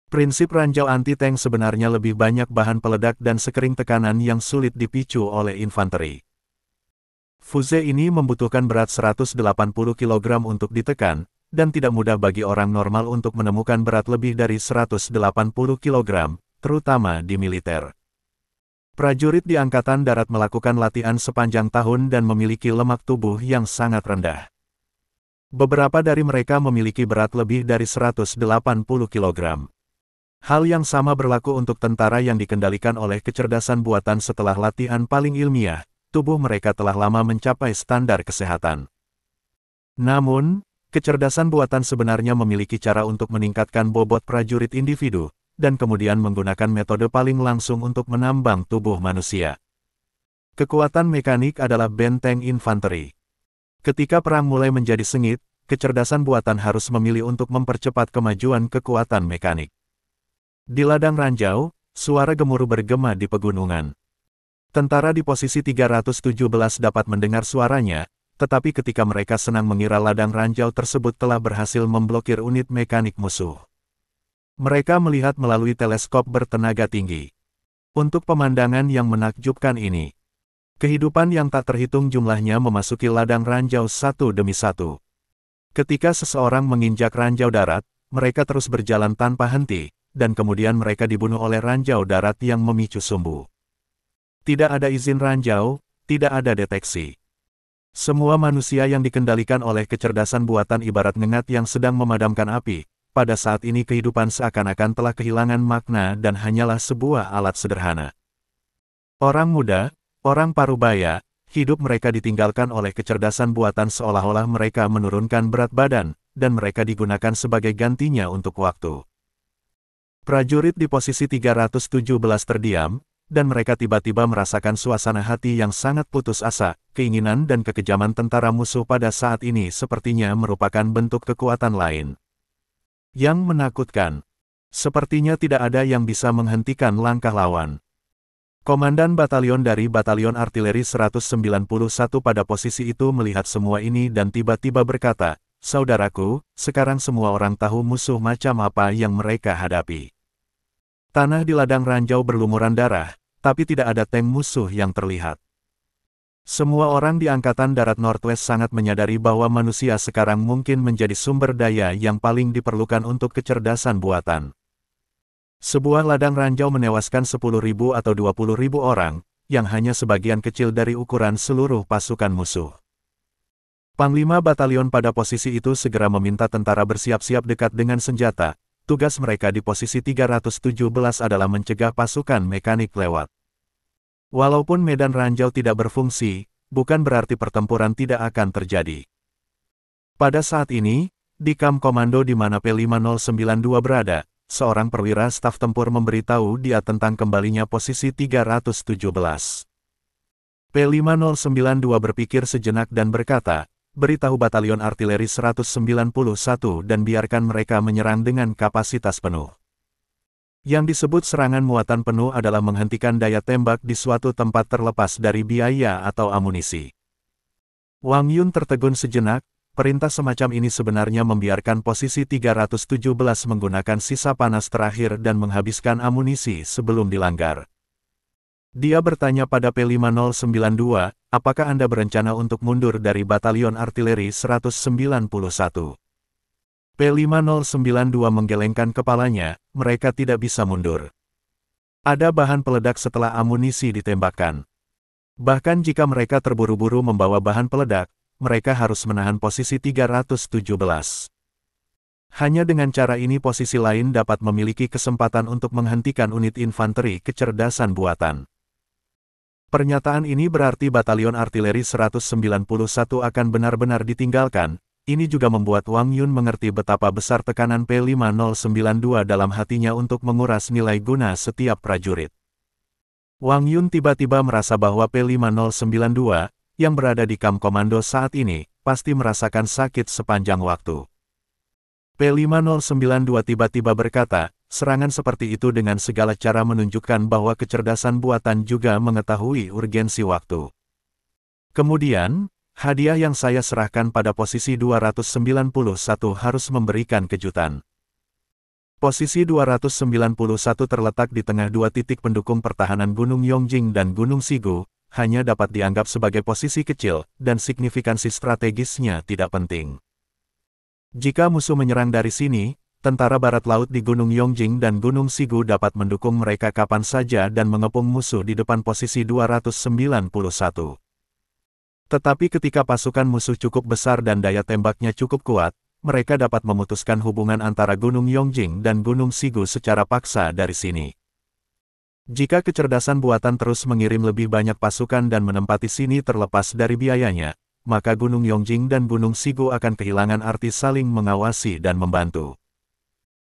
Prinsip ranjau anti-tank sebenarnya lebih banyak bahan peledak dan sekering tekanan yang sulit dipicu oleh infanteri. Fuse ini membutuhkan berat 180 kg untuk ditekan, dan tidak mudah bagi orang normal untuk menemukan berat lebih dari 180 kg, terutama di militer. Prajurit di Angkatan Darat melakukan latihan sepanjang tahun dan memiliki lemak tubuh yang sangat rendah. Beberapa dari mereka memiliki berat lebih dari 180 kg. Hal yang sama berlaku untuk tentara yang dikendalikan oleh kecerdasan buatan setelah latihan paling ilmiah, tubuh mereka telah lama mencapai standar kesehatan. Namun, kecerdasan buatan sebenarnya memiliki cara untuk meningkatkan bobot prajurit individu, dan kemudian menggunakan metode paling langsung untuk menambang tubuh manusia. Kekuatan mekanik adalah benteng infanteri. Ketika perang mulai menjadi sengit, kecerdasan buatan harus memilih untuk mempercepat kemajuan kekuatan mekanik. Di ladang ranjau, suara gemuruh bergema di pegunungan. Tentara di posisi 317 dapat mendengar suaranya, tetapi ketika mereka senang mengira ladang ranjau tersebut telah berhasil memblokir unit mekanik musuh. Mereka melihat melalui teleskop bertenaga tinggi. Untuk pemandangan yang menakjubkan ini, kehidupan yang tak terhitung jumlahnya memasuki ladang ranjau satu demi satu. Ketika seseorang menginjak ranjau darat, mereka terus berjalan tanpa henti, dan kemudian mereka dibunuh oleh ranjau darat yang memicu sumbu. Tidak ada izin ranjau, tidak ada deteksi. Semua manusia yang dikendalikan oleh kecerdasan buatan ibarat ngengat yang sedang memadamkan api. Pada saat ini kehidupan seakan-akan telah kehilangan makna dan hanyalah sebuah alat sederhana. Orang muda, orang parubaya, hidup mereka ditinggalkan oleh kecerdasan buatan seolah-olah mereka menurunkan berat badan, dan mereka digunakan sebagai gantinya untuk waktu. Prajurit di posisi 317 terdiam, dan mereka tiba-tiba merasakan suasana hati yang sangat putus asa. Keinginan dan kekejaman tentara musuh pada saat ini sepertinya merupakan bentuk kekuatan lain yang menakutkan. Sepertinya tidak ada yang bisa menghentikan langkah lawan. Komandan batalion dari Batalion Artileri 191 pada posisi itu melihat semua ini dan tiba-tiba berkata, "Saudaraku, sekarang semua orang tahu musuh macam apa yang mereka hadapi." Tanah di ladang ranjau berlumuran darah, tapi tidak ada tank musuh yang terlihat. Semua orang di Angkatan Darat Northwest sangat menyadari bahwa manusia sekarang mungkin menjadi sumber daya yang paling diperlukan untuk kecerdasan buatan. Sebuah ladang ranjau menewaskan 10.000 atau 20.000 orang, yang hanya sebagian kecil dari ukuran seluruh pasukan musuh. Panglima batalion pada posisi itu segera meminta tentara bersiap-siap dekat dengan senjata. Tugas mereka di posisi 317 adalah mencegah pasukan mekanik lewat. Walaupun medan ranjau tidak berfungsi, bukan berarti pertempuran tidak akan terjadi. Pada saat ini, di kamp komando di mana P5092 berada, seorang perwira staf tempur memberitahu dia tentang kembalinya posisi 317. P5092 berpikir sejenak dan berkata, "Beritahu Batalion Artileri 191 dan biarkan mereka menyerang dengan kapasitas penuh." Yang disebut serangan muatan penuh adalah menghentikan daya tembak di suatu tempat terlepas dari biaya atau amunisi. Wang Yun tertegun sejenak. Perintah semacam ini sebenarnya membiarkan posisi 317 menggunakan sisa panas terakhir dan menghabiskan amunisi sebelum dilanggar. Dia bertanya pada P5092, "Apakah Anda berencana untuk mundur dari Batalion Artileri 191? P5092 menggelengkan kepalanya, mereka tidak bisa mundur. Ada bahan peledak setelah amunisi ditembakkan. Bahkan jika mereka terburu-buru membawa bahan peledak, mereka harus menahan posisi 317. Hanya dengan cara ini posisi lain dapat memiliki kesempatan untuk menghentikan unit infanteri kecerdasan buatan." Pernyataan ini berarti Batalion Artileri 191 akan benar-benar ditinggalkan. Ini juga membuat Wang Yun mengerti betapa besar tekanan P5092 dalam hatinya untuk menguras nilai guna setiap prajurit. Wang Yun tiba-tiba merasa bahwa P5092, yang berada di kamp komando saat ini, pasti merasakan sakit sepanjang waktu. P5092 tiba-tiba berkata, "Serangan seperti itu dengan segala cara menunjukkan bahwa kecerdasan buatan juga mengetahui urgensi waktu. Kemudian, hadiah yang saya serahkan pada posisi 291 harus memberikan kejutan." Posisi 291 terletak di tengah dua titik pendukung pertahanan Gunung Yongjing dan Gunung Sigu, hanya dapat dianggap sebagai posisi kecil, dan signifikansi strategisnya tidak penting. Jika musuh menyerang dari sini, tentara barat laut di Gunung Yongjing dan Gunung Sigu dapat mendukung mereka kapan saja dan mengepung musuh di depan posisi 291. Tetapi ketika pasukan musuh cukup besar dan daya tembaknya cukup kuat, mereka dapat memutuskan hubungan antara Gunung Yongjing dan Gunung Sigu secara paksa dari sini. Jika kecerdasan buatan terus mengirim lebih banyak pasukan dan menempati sini terlepas dari biayanya, maka Gunung Yongjing dan Gunung Sigu akan kehilangan arti saling mengawasi dan membantu.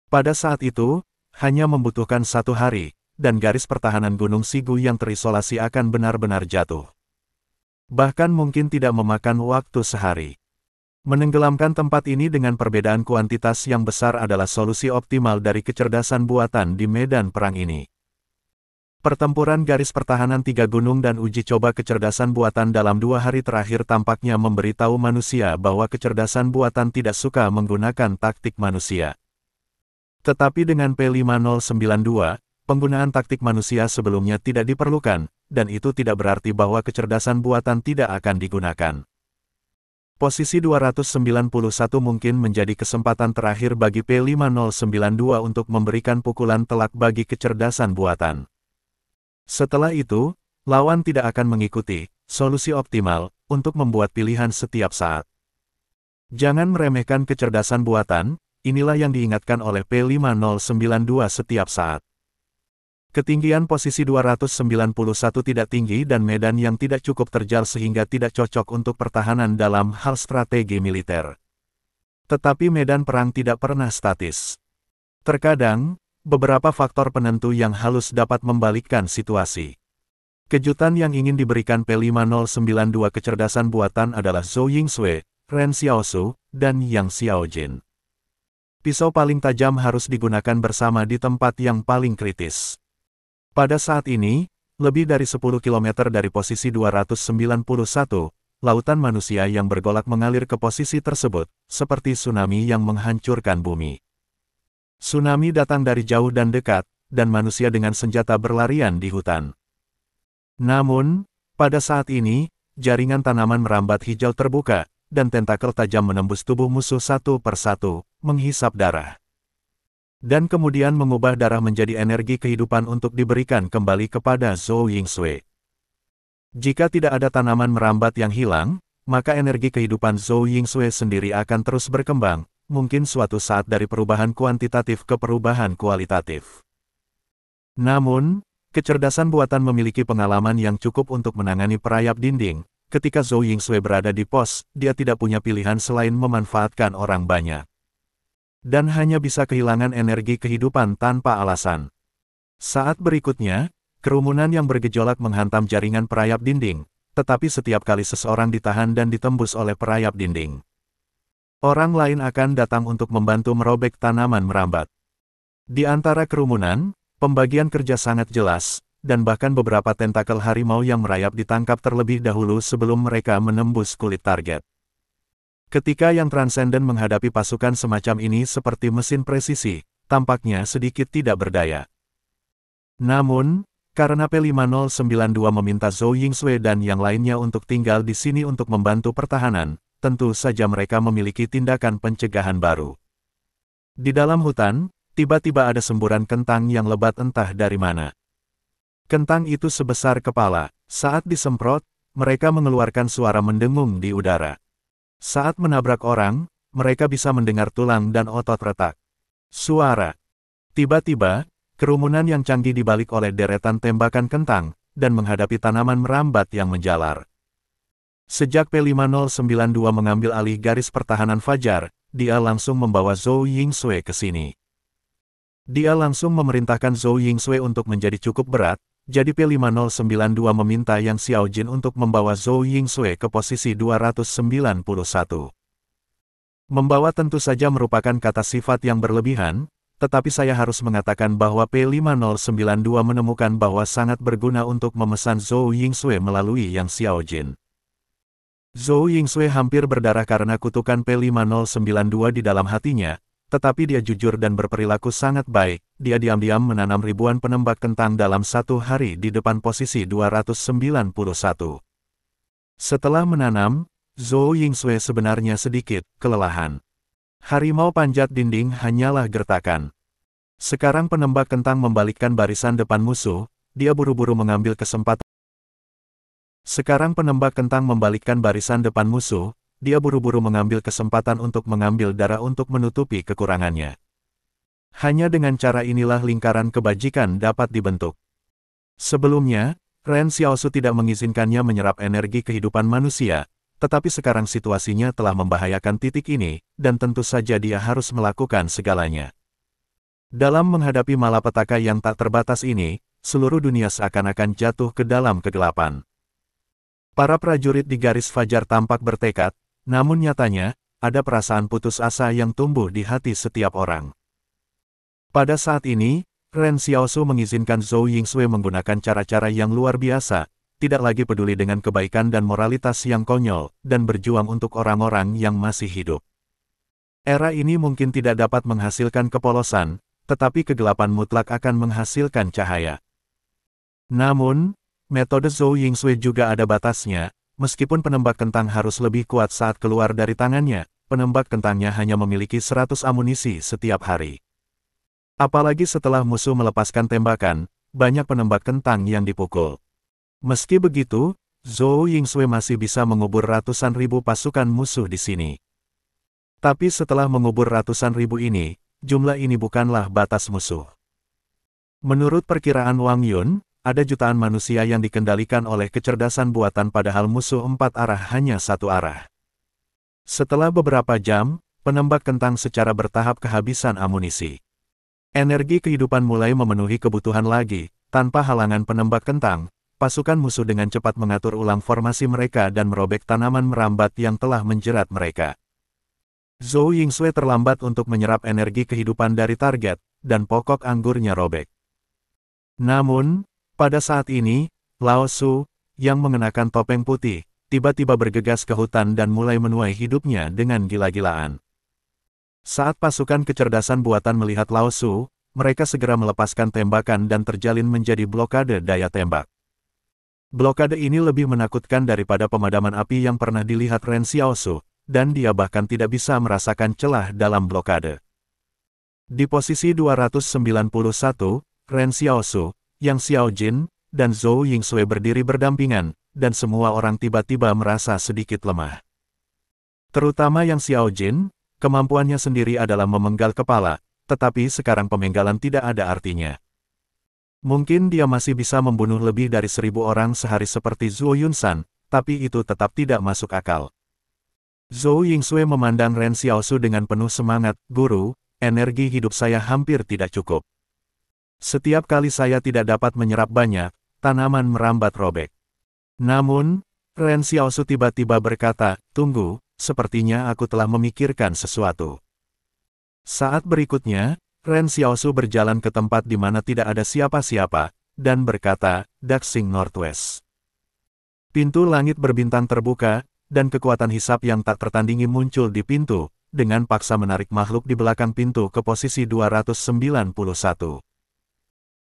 Pada saat itu, hanya membutuhkan 1 hari, dan garis pertahanan Gunung Sigu yang terisolasi akan benar-benar jatuh. Bahkan mungkin tidak memakan waktu sehari. Menenggelamkan tempat ini dengan perbedaan kuantitas yang besar adalah solusi optimal dari kecerdasan buatan di medan perang ini. Pertempuran garis pertahanan 3 gunung dan uji coba kecerdasan buatan dalam 2 hari terakhir tampaknya memberitahu manusia bahwa kecerdasan buatan tidak suka menggunakan taktik manusia. Tetapi dengan P5092, penggunaan taktik manusia sebelumnya tidak diperlukan, dan itu tidak berarti bahwa kecerdasan buatan tidak akan digunakan. Posisi 291 mungkin menjadi kesempatan terakhir bagi P5092 untuk memberikan pukulan telak bagi kecerdasan buatan. Setelah itu, lawan tidak akan mengikuti solusi optimal untuk membuat pilihan setiap saat. Jangan meremehkan kecerdasan buatan, inilah yang diingatkan oleh P5092 setiap saat. Ketinggian posisi 291 tidak tinggi dan medan yang tidak cukup terjal sehingga tidak cocok untuk pertahanan dalam hal strategi militer. Tetapi medan perang tidak pernah statis. Terkadang, beberapa faktor penentu yang halus dapat membalikkan situasi. Kejutan yang ingin diberikan P5092 kecerdasan buatan adalah Zhou Yingsui, Ren Xiaosu, dan Yang Xiaojin. Pisau paling tajam harus digunakan bersama di tempat yang paling kritis. Pada saat ini, lebih dari 10 km dari posisi 291, lautan manusia yang bergolak mengalir ke posisi tersebut, seperti tsunami yang menghancurkan bumi. Tsunami datang dari jauh dan dekat, dan manusia dengan senjata berlarian di hutan. Namun, pada saat ini, jaringan tanaman merambat hijau terbuka, dan tentakel tajam menembus tubuh musuh satu persatu, menghisap darah. Dan kemudian mengubah darah menjadi energi kehidupan untuk diberikan kembali kepada Zhou Yingsui. Jika tidak ada tanaman merambat yang hilang, maka energi kehidupan Zhou Yingsui sendiri akan terus berkembang, mungkin suatu saat dari perubahan kuantitatif ke perubahan kualitatif. Namun, kecerdasan buatan memiliki pengalaman yang cukup untuk menangani perayap dinding. Ketika Zhou Yingsui berada di pos, dia tidak punya pilihan selain memanfaatkan orang banyak. Dan hanya bisa kehilangan energi kehidupan tanpa alasan. Saat berikutnya, kerumunan yang bergejolak menghantam jaringan perayap dinding, tetapi setiap kali seseorang ditahan dan ditembus oleh perayap dinding, orang lain akan datang untuk membantu merobek tanaman merambat. Di antara kerumunan, pembagian kerja sangat jelas, dan bahkan beberapa tentakel harimau yang merayap ditangkap terlebih dahulu sebelum mereka menembus kulit target. Ketika yang transenden menghadapi pasukan semacam ini seperti mesin presisi, tampaknya sedikit tidak berdaya. Namun, karena P5092 meminta Zhou Yingsui dan yang lainnya untuk tinggal di sini untuk membantu pertahanan, tentu saja mereka memiliki tindakan pencegahan baru. Di dalam hutan, tiba-tiba ada semburan kentang yang lebat entah dari mana. Kentang itu sebesar kepala. Saat disemprot, mereka mengeluarkan suara mendengung di udara. Saat menabrak orang, mereka bisa mendengar tulang dan otot retak. Suara. Tiba-tiba, kerumunan yang canggih dibalik oleh deretan tembakan kentang, dan menghadapi tanaman merambat yang menjalar. Sejak P5092 mengambil alih garis pertahanan Fajar, dia langsung membawa Zhou Yingsui ke sini. Dia langsung memerintahkan Zhou Yingsui untuk menjadi cukup berat, jadi P5092 meminta Yang Xiaojin untuk membawa Zhou Yingsui ke posisi 291. Membawa tentu saja merupakan kata sifat yang berlebihan, tetapi saya harus mengatakan bahwa P5092 menemukan bahwa sangat berguna untuk memesan Zhou Yingsui melalui Yang Xiaojin. Zhou Yingsui hampir berdarah karena kutukan P5092 di dalam hatinya, tetapi dia jujur dan berperilaku sangat baik. Dia diam-diam menanam ribuan penembak kentang dalam 1 hari di depan posisi 291. Setelah menanam, Zhou Yingsui sebenarnya sedikit kelelahan. Harimau panjat dinding hanyalah gertakan. Sekarang penembak kentang membalikkan barisan depan musuh, dia buru-buru mengambil kesempatan Sekarang penembak kentang membalikkan barisan depan musuh, dia buru-buru mengambil kesempatan untuk mengambil darah untuk menutupi kekurangannya. Hanya dengan cara inilah lingkaran kebajikan dapat dibentuk. Sebelumnya, Ren Xiaosu tidak mengizinkannya menyerap energi kehidupan manusia, tetapi sekarang situasinya telah membahayakan titik ini, dan tentu saja dia harus melakukan segalanya. Dalam menghadapi malapetaka yang tak terbatas ini, seluruh dunia seakan-akan jatuh ke dalam kegelapan. Para prajurit di garis fajar tampak bertekad, namun nyatanya, ada perasaan putus asa yang tumbuh di hati setiap orang. Pada saat ini, Ren Xiaosu mengizinkan Zhou Yingsui menggunakan cara-cara yang luar biasa, tidak lagi peduli dengan kebaikan dan moralitas yang konyol, dan berjuang untuk orang-orang yang masih hidup. Era ini mungkin tidak dapat menghasilkan kepolosan, tetapi kegelapan mutlak akan menghasilkan cahaya. Namun, metode Zhou Yingsui juga ada batasnya, meskipun penembak kentang harus lebih kuat saat keluar dari tangannya, penembak kentangnya hanya memiliki 100 amunisi setiap hari. Apalagi setelah musuh melepaskan tembakan, banyak penembak kentang yang dipukul. Meski begitu, Zhou Yingsui masih bisa mengubur ratusan ribu pasukan musuh di sini. Tapi setelah mengubur ratusan ribu ini, jumlah ini bukanlah batas musuh. Menurut perkiraan Wang Yun, ada jutaan manusia yang dikendalikan oleh kecerdasan buatan padahal musuh 4 arah hanya 1 arah. Setelah beberapa jam, penembak kentang secara bertahap kehabisan amunisi. Energi kehidupan mulai memenuhi kebutuhan lagi, tanpa halangan penembak kentang, pasukan musuh dengan cepat mengatur ulang formasi mereka dan merobek tanaman merambat yang telah menjerat mereka. Zhou Yingsui terlambat untuk menyerap energi kehidupan dari target, dan pokok anggurnya robek. Namun, pada saat ini, Lao Su, yang mengenakan topeng putih, tiba-tiba bergegas ke hutan dan mulai menuai hidupnya dengan gila-gilaan. Saat pasukan kecerdasan buatan melihat Lao Su, mereka segera melepaskan tembakan dan terjalin menjadi blokade daya tembak. Blokade ini lebih menakutkan daripada pemadaman api yang pernah dilihat Ren Xiaosu, dan dia bahkan tidak bisa merasakan celah dalam blokade. Di posisi 291, Ren Xiaosu, Yang Xiaojin, dan Zhou Yingsui berdiri berdampingan, dan semua orang tiba-tiba merasa sedikit lemah. Terutama Yang Xiaojin, kemampuannya sendiri adalah memenggal kepala, tetapi sekarang pemenggalan tidak ada artinya. Mungkin dia masih bisa membunuh lebih dari 1000 orang sehari seperti Zhuo Yunsan, tapi itu tetap tidak masuk akal. Zhou Yingsui memandang Ren Xiaosu dengan penuh semangat, "Guru, energi hidup saya hampir tidak cukup. Setiap kali saya tidak dapat menyerap banyak, tanaman merambat robek." Namun, Ren Xiaosu tiba-tiba berkata, "Tunggu, sepertinya aku telah memikirkan sesuatu." Saat berikutnya, Ren Xiaosu berjalan ke tempat di mana tidak ada siapa-siapa, dan berkata, "Daxing Northwest." Pintu langit berbintang terbuka, dan kekuatan hisap yang tak tertandingi muncul di pintu, dengan paksa menarik makhluk di belakang pintu ke posisi 291.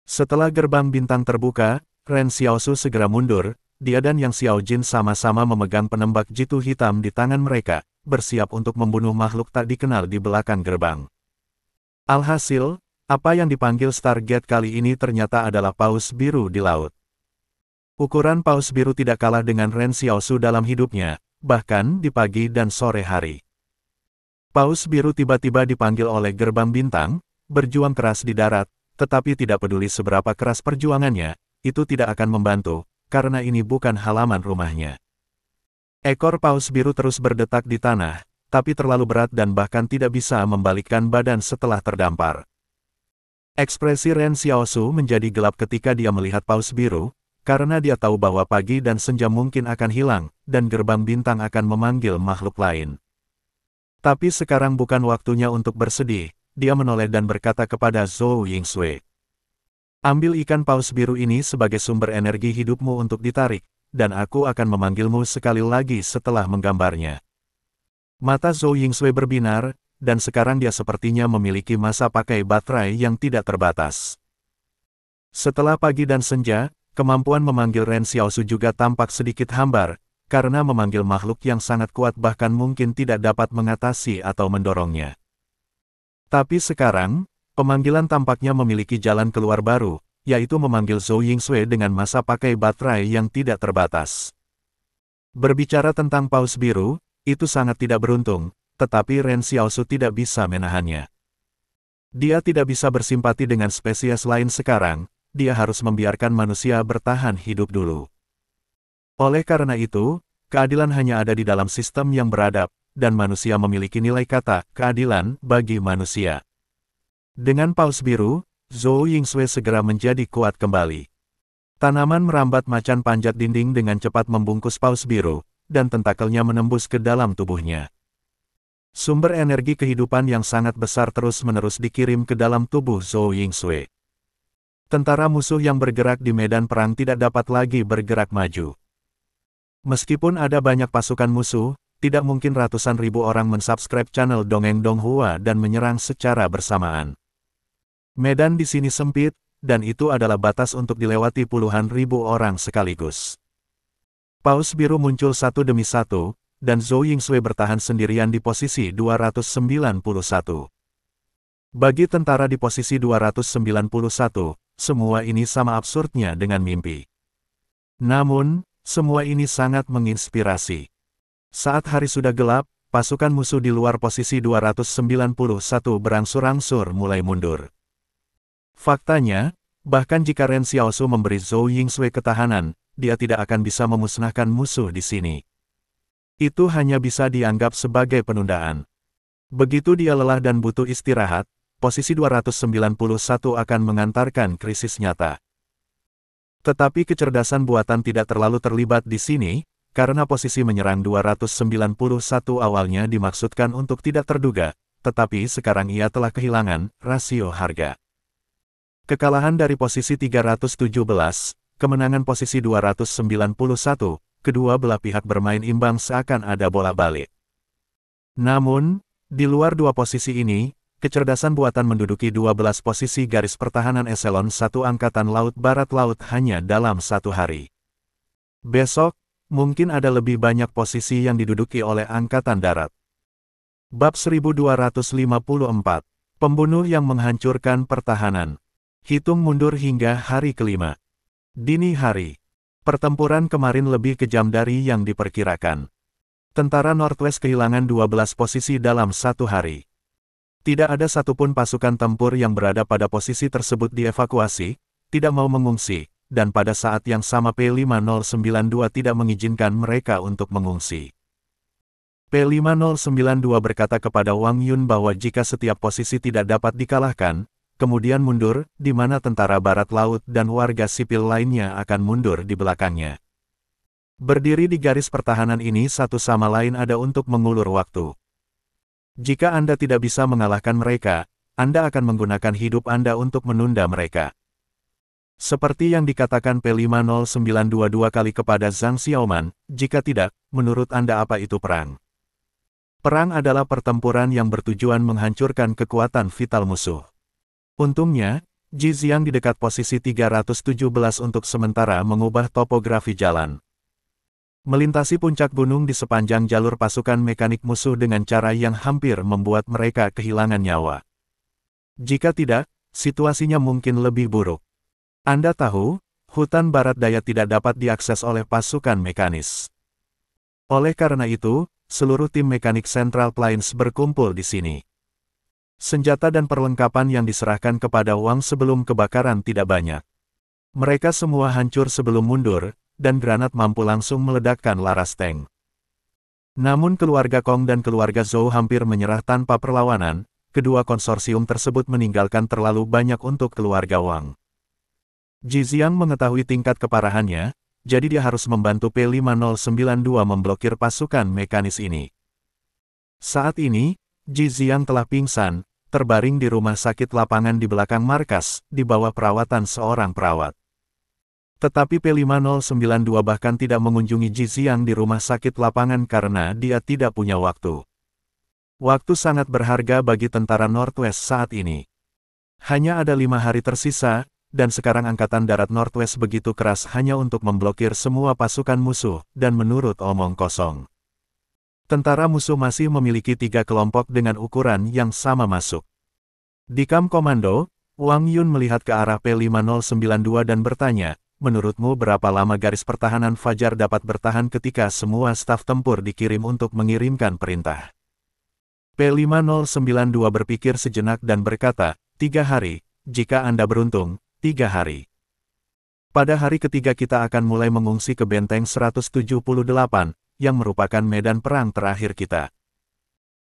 Setelah gerbang bintang terbuka, Ren Xiaosu segera mundur, dia dan Yang Xiaojin sama-sama memegang penembak jitu hitam di tangan mereka, bersiap untuk membunuh makhluk tak dikenal di belakang gerbang. Alhasil, apa yang dipanggil Stargate kali ini ternyata adalah paus biru di laut. Ukuran paus biru tidak kalah dengan Ren Xiaosu dalam hidupnya, bahkan di pagi dan sore hari. Paus biru tiba-tiba dipanggil oleh gerbang bintang, berjuang keras di darat, tetapi tidak peduli seberapa keras perjuangannya, itu tidak akan membantu, karena ini bukan halaman rumahnya. Ekor paus biru terus berdetak di tanah, tapi terlalu berat dan bahkan tidak bisa membalikkan badan setelah terdampar. Ekspresi Ren Xiaosu menjadi gelap ketika dia melihat paus biru, karena dia tahu bahwa pagi dan senja mungkin akan hilang, dan gerbang bintang akan memanggil makhluk lain. Tapi sekarang bukan waktunya untuk bersedih, dia menoleh dan berkata kepada Zhou Yingsui, "Ambil ikan paus biru ini sebagai sumber energi hidupmu untuk ditarik, dan aku akan memanggilmu sekali lagi setelah menggambarnya." Mata Zhou Yingsui berbinar, dan sekarang dia sepertinya memiliki masa pakai baterai yang tidak terbatas. Setelah pagi dan senja, kemampuan memanggil Ren Xiaosu juga tampak sedikit hambar, karena memanggil makhluk yang sangat kuat bahkan mungkin tidak dapat mengatasi atau mendorongnya. Tapi sekarang, pemanggilan tampaknya memiliki jalan keluar baru, yaitu memanggil Zhou Yingsui dengan masa pakai baterai yang tidak terbatas. Berbicara tentang Paus Biru, itu sangat tidak beruntung, tetapi Ren Xiaosu tidak bisa menahannya. Dia tidak bisa bersimpati dengan spesies lain sekarang, dia harus membiarkan manusia bertahan hidup dulu. Oleh karena itu, keadilan hanya ada di dalam sistem yang beradab, dan manusia memiliki nilai kata keadilan bagi manusia. Dengan Paus Biru, Zhou Yingsui segera menjadi kuat kembali. Tanaman merambat macan panjat dinding dengan cepat membungkus Paus Biru, dan tentakelnya menembus ke dalam tubuhnya. Sumber energi kehidupan yang sangat besar terus-menerus dikirim ke dalam tubuh Zhou Yingsui. Tentara musuh yang bergerak di medan perang tidak dapat lagi bergerak maju. Meskipun ada banyak pasukan musuh, tidak mungkin ratusan ribu orang mensubscribe channel Dongeng Donghua dan menyerang secara bersamaan. Medan di sini sempit, dan itu adalah batas untuk dilewati puluhan ribu orang sekaligus. Paus Biru muncul satu demi satu, dan Zhou Yingsui bertahan sendirian di posisi 291. Bagi tentara di posisi 291, semua ini sama absurdnya dengan mimpi. Namun, semua ini sangat menginspirasi. Saat hari sudah gelap, pasukan musuh di luar posisi 291 berangsur-angsur mulai mundur. Faktanya, bahkan jika Ren Xiaosu memberi Zhou Yingsui ketahanan, dia tidak akan bisa memusnahkan musuh di sini. Itu hanya bisa dianggap sebagai penundaan. Begitu dia lelah dan butuh istirahat, posisi 291 akan mengantarkan krisis nyata. Tetapi kecerdasan buatan tidak terlalu terlibat di sini, karena posisi menyerang 291 awalnya dimaksudkan untuk tidak terduga, tetapi sekarang ia telah kehilangan rasio harga. Kekalahan dari posisi 317, kemenangan posisi 291, kedua belah pihak bermain imbang seakan ada bola balik. Namun, di luar dua posisi ini, kecerdasan buatan menduduki 12 posisi garis pertahanan eselon 1 Angkatan Laut Barat Laut hanya dalam satu hari. Besok, mungkin ada lebih banyak posisi yang diduduki oleh Angkatan Darat. Bab 1254, Pembunuh yang menghancurkan pertahanan. Hitung mundur hingga hari kelima. Dini hari. Pertempuran kemarin lebih kejam dari yang diperkirakan. Tentara Northwest kehilangan 12 posisi dalam satu hari. Tidak ada satupun pasukan tempur yang berada pada posisi tersebut dievakuasi, tidak mau mengungsi, dan pada saat yang sama P5092 tidak mengizinkan mereka untuk mengungsi. P5092 berkata kepada Wang Yun bahwa jika setiap posisi tidak dapat dikalahkan, kemudian mundur, di mana tentara barat laut dan warga sipil lainnya akan mundur di belakangnya. Berdiri di garis pertahanan ini satu sama lain ada untuk mengulur waktu. Jika Anda tidak bisa mengalahkan mereka, Anda akan menggunakan hidup Anda untuk menunda mereka. Seperti yang dikatakan P5092 dua kali kepada Zhang Xiaoman, jika tidak, menurut Anda apa itu perang? Perang adalah pertempuran yang bertujuan menghancurkan kekuatan vital musuh. Untungnya, Ji Xiang di dekat posisi 317 untuk sementara mengubah topografi jalan. Melintasi puncak gunung di sepanjang jalur pasukan mekanik musuh dengan cara yang hampir membuat mereka kehilangan nyawa. Jika tidak, situasinya mungkin lebih buruk. Anda tahu, hutan barat daya tidak dapat diakses oleh pasukan mekanis. Oleh karena itu, seluruh tim mekanik Central Plains berkumpul di sini. Senjata dan perlengkapan yang diserahkan kepada Wang sebelum kebakaran tidak banyak. Mereka semua hancur sebelum mundur, dan granat mampu langsung meledakkan laras tank. Namun keluarga Kong dan keluarga Zhou hampir menyerah tanpa perlawanan, kedua konsorsium tersebut meninggalkan terlalu banyak untuk keluarga Wang. Ji Xiang mengetahui tingkat keparahannya, jadi dia harus membantu P5092 memblokir pasukan mekanis ini. Saat ini, Ji Xiang telah pingsan, terbaring di rumah sakit lapangan di belakang markas, di bawah perawatan seorang perawat. Tetapi P5092 bahkan tidak mengunjungi Ji Xiang di rumah sakit lapangan karena dia tidak punya waktu. Waktu sangat berharga bagi tentara Northwest saat ini. Hanya ada 5 hari tersisa, dan sekarang Angkatan Darat Northwest begitu keras hanya untuk memblokir semua pasukan musuh, dan menurut omong kosong. Tentara musuh masih memiliki 3 kelompok dengan ukuran yang sama masuk. Di kamp komando, Wang Yun melihat ke arah P5092 dan bertanya, menurutmu berapa lama garis pertahanan Fajar dapat bertahan ketika semua staf tempur dikirim untuk mengirimkan perintah? P5092 berpikir sejenak dan berkata, 3 hari, jika Anda beruntung, 3 hari. Pada hari ketiga kita akan mulai mengungsi ke Benteng 178, yang merupakan medan perang terakhir kita.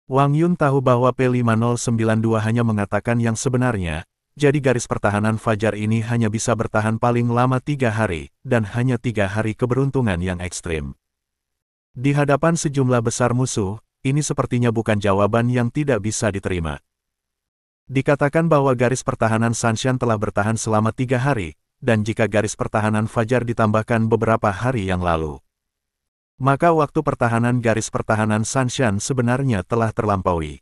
Wang Yun tahu bahwa P5092 hanya mengatakan yang sebenarnya, jadi garis pertahanan Fajar ini hanya bisa bertahan paling lama 3 hari, dan hanya 3 hari keberuntungan yang ekstrim. Di hadapan sejumlah besar musuh, ini sepertinya bukan jawaban yang tidak bisa diterima. Dikatakan bahwa garis pertahanan Sanshan telah bertahan selama 3 hari, dan jika garis pertahanan Fajar ditambahkan beberapa hari yang lalu, maka waktu pertahanan garis pertahanan Sanshan sebenarnya telah terlampaui.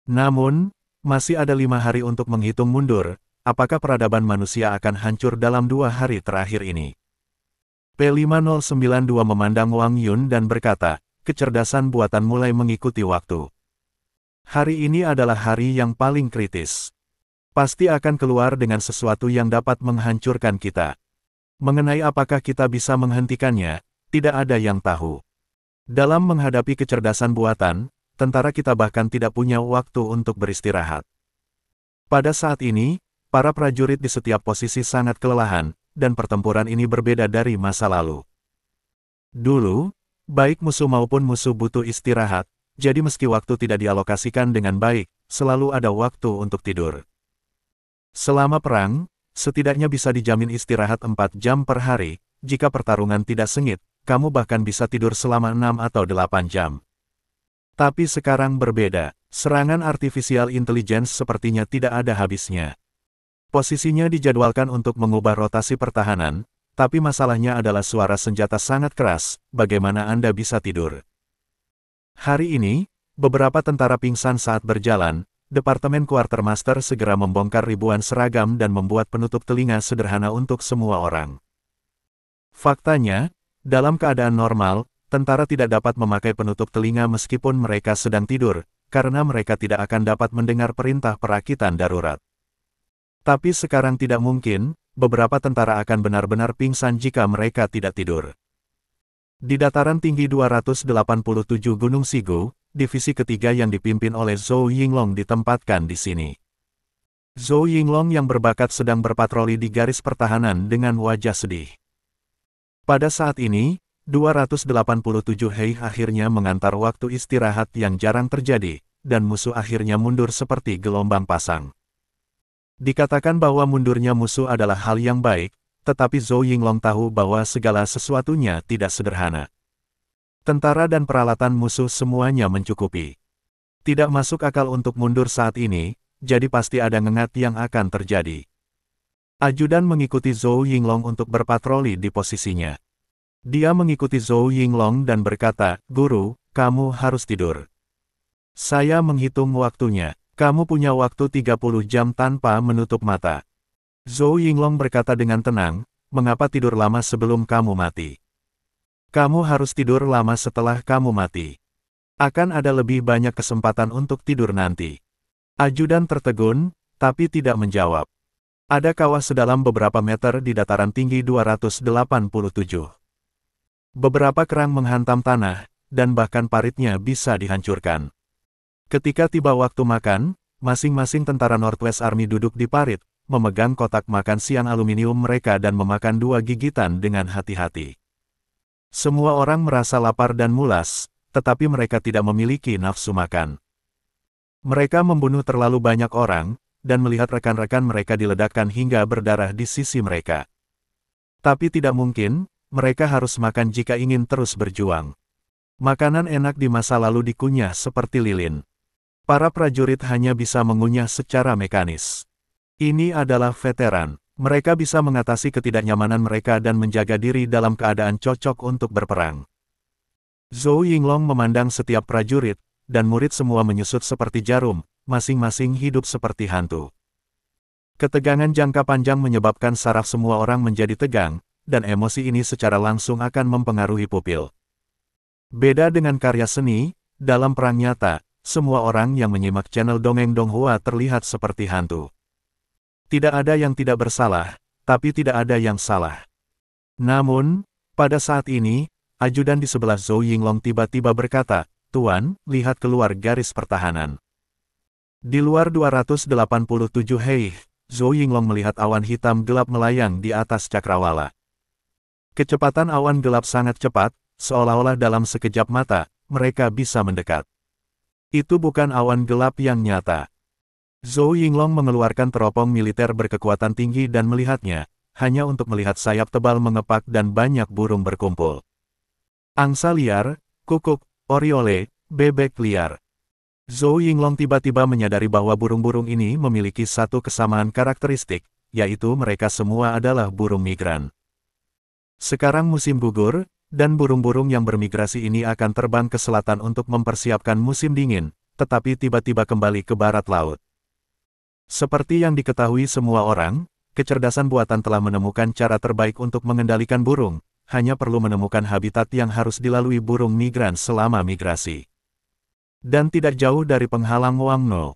Namun, masih ada 5 hari untuk menghitung mundur, apakah peradaban manusia akan hancur dalam 2 hari terakhir ini? P5092 memandang Wang Yun dan berkata, kecerdasan buatan mulai mengikuti waktu. Hari ini adalah hari yang paling kritis. Pasti akan keluar dengan sesuatu yang dapat menghancurkan kita. Mengenai apakah kita bisa menghentikannya, tidak ada yang tahu. Dalam menghadapi kecerdasan buatan, tentara kita bahkan tidak punya waktu untuk beristirahat. Pada saat ini, para prajurit di setiap posisi sangat kelelahan, dan pertempuran ini berbeda dari masa lalu. Dulu, baik musuh maupun musuh butuh istirahat, jadi meski waktu tidak dialokasikan dengan baik, selalu ada waktu untuk tidur. Selama perang, setidaknya bisa dijamin istirahat 4 jam per hari, jika pertarungan tidak sengit, kamu bahkan bisa tidur selama 6 atau 8 jam. Tapi sekarang berbeda, serangan artificial intelligence sepertinya tidak ada habisnya. Posisinya dijadwalkan untuk mengubah rotasi pertahanan, tapi masalahnya adalah suara senjata sangat keras, bagaimana Anda bisa tidur? Hari ini, beberapa tentara pingsan saat berjalan, Departemen Quartermaster segera membongkar ribuan seragam dan membuat penutup telinga sederhana untuk semua orang. Faktanya, dalam keadaan normal, tentara tidak dapat memakai penutup telinga meskipun mereka sedang tidur, karena mereka tidak akan dapat mendengar perintah perakitan darurat. Tapi sekarang tidak mungkin, beberapa tentara akan benar-benar pingsan jika mereka tidak tidur. Di dataran tinggi 287 Gunung Sigu, divisi ketiga yang dipimpin oleh Zhou Yinglong ditempatkan di sini. Zhou Yinglong yang berbakat sedang berpatroli di garis pertahanan dengan wajah sedih. Pada saat ini, 287 Hei akhirnya mengantar waktu istirahat yang jarang terjadi, dan musuh akhirnya mundur seperti gelombang pasang. Dikatakan bahwa mundurnya musuh adalah hal yang baik, tetapi Zhou Yinglong tahu bahwa segala sesuatunya tidak sederhana. Tentara dan peralatan musuh semuanya mencukupi. Tidak masuk akal untuk mundur saat ini, jadi pasti ada ngengat yang akan terjadi. Ajudan mengikuti Zhou Yinglong untuk berpatroli di posisinya. Dia mengikuti Zhou Yinglong dan berkata, "Guru, kamu harus tidur. Saya menghitung waktunya. Kamu punya waktu 30 jam tanpa menutup mata." Zhou Yinglong berkata dengan tenang, "Mengapa tidur lama sebelum kamu mati? Kamu harus tidur lama setelah kamu mati. Akan ada lebih banyak kesempatan untuk tidur nanti." Ajudan tertegun, tapi tidak menjawab. Ada kawah sedalam beberapa meter di dataran tinggi 287. Beberapa kerang menghantam tanah, dan bahkan paritnya bisa dihancurkan. Ketika tiba waktu makan, masing-masing tentara Northwest Army duduk di parit, memegang kotak makan siang aluminium mereka dan memakan 2 gigitan dengan hati-hati. Semua orang merasa lapar dan mulas, tetapi mereka tidak memiliki nafsu makan. Mereka membunuh terlalu banyak orang, dan melihat rekan-rekan mereka diledakkan hingga berdarah di sisi mereka. Tapi tidak mungkin, mereka harus makan jika ingin terus berjuang. Makanan enak di masa lalu dikunyah seperti lilin. Para prajurit hanya bisa mengunyah secara mekanis. Ini adalah veteran. Mereka bisa mengatasi ketidaknyamanan mereka dan menjaga diri dalam keadaan cocok untuk berperang. Zhou Yinglong memandang setiap prajurit, dan murid semua menyusut seperti jarum, masing-masing hidup seperti hantu. Ketegangan jangka panjang menyebabkan saraf semua orang menjadi tegang, dan emosi ini secara langsung akan mempengaruhi pupil. Beda dengan karya seni, dalam perang nyata, semua orang yang menyimak channel Dongeng Donghua terlihat seperti hantu. Tidak ada yang tidak bersalah, tapi tidak ada yang salah. Namun, pada saat ini, ajudan di sebelah Zhou Yinglong tiba-tiba berkata, "Tuan, lihat keluar garis pertahanan." Di luar 287 Hei, Zhou Yinglong melihat awan hitam gelap melayang di atas cakrawala. Kecepatan awan gelap sangat cepat, seolah-olah dalam sekejap mata, mereka bisa mendekat. Itu bukan awan gelap yang nyata. Zhou Yinglong mengeluarkan teropong militer berkekuatan tinggi dan melihatnya, hanya untuk melihat sayap tebal mengepak dan banyak burung berkumpul. Angsa liar, kukuk, oriole, bebek liar. Zhou Yinglong tiba-tiba menyadari bahwa burung-burung ini memiliki satu kesamaan karakteristik, yaitu mereka semua adalah burung migran. Sekarang musim gugur, dan burung-burung yang bermigrasi ini akan terbang ke selatan untuk mempersiapkan musim dingin, tetapi tiba-tiba kembali ke barat laut. Seperti yang diketahui semua orang, kecerdasan buatan telah menemukan cara terbaik untuk mengendalikan burung, hanya perlu menemukan habitat yang harus dilalui burung migran selama migrasi. Dan tidak jauh dari penghalang Wang No.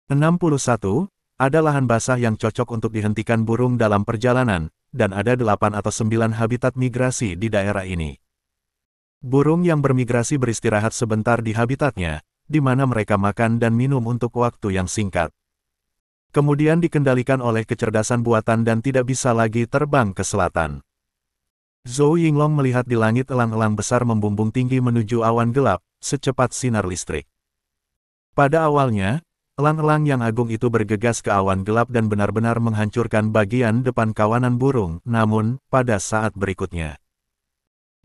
61, ada lahan basah yang cocok untuk dihentikan burung dalam perjalanan, dan ada 8 atau 9 habitat migrasi di daerah ini. Burung yang bermigrasi beristirahat sebentar di habitatnya, di mana mereka makan dan minum untuk waktu yang singkat. Kemudian dikendalikan oleh kecerdasan buatan dan tidak bisa lagi terbang ke selatan. Zhou Yinglong melihat di langit elang-elang besar membumbung tinggi menuju awan gelap, secepat sinar listrik. Pada awalnya, elang-elang yang agung itu bergegas ke awan gelap dan benar-benar menghancurkan bagian depan kawanan burung, namun, pada saat berikutnya,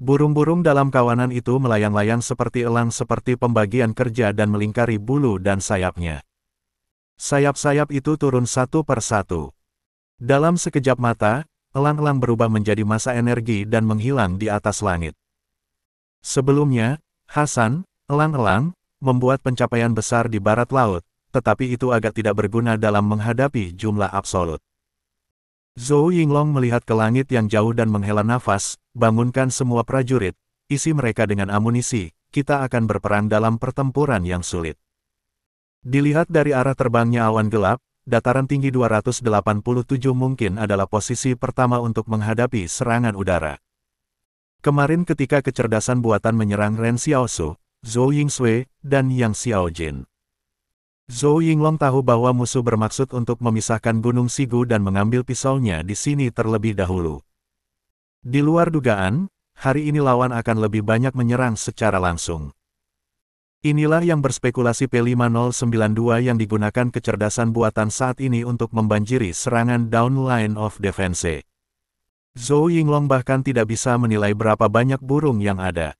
burung-burung dalam kawanan itu melayang-layang seperti elang seperti pembagian kerja dan melingkari bulu dan sayapnya. Sayap-sayap itu turun satu per satu. Dalam sekejap mata, elang-elang berubah menjadi massa energi dan menghilang di atas langit. Sebelumnya, Hasan, elang-elang, membuat pencapaian besar di barat laut, tetapi itu agak tidak berguna dalam menghadapi jumlah absolut. Zhou Yinglong melihat ke langit yang jauh dan menghela nafas, bangunkan semua prajurit, isi mereka dengan amunisi, kita akan berperang dalam pertempuran yang sulit. Dilihat dari arah terbangnya awan gelap, dataran tinggi 287 mungkin adalah posisi pertama untuk menghadapi serangan udara. Kemarin ketika kecerdasan buatan menyerang Ren Xiaosu, Zhou Yingsui, dan Yang Xiaojin, Zhou Yinglong tahu bahwa musuh bermaksud untuk memisahkan Gunung Sigu dan mengambil pisaunya di sini terlebih dahulu. Di luar dugaan, hari ini lawan akan lebih banyak menyerang secara langsung. Inilah yang berspekulasi P5092 yang digunakan kecerdasan buatan saat ini untuk membanjiri serangan down line of defense. Zhou Yinglong bahkan tidak bisa menilai berapa banyak burung yang ada.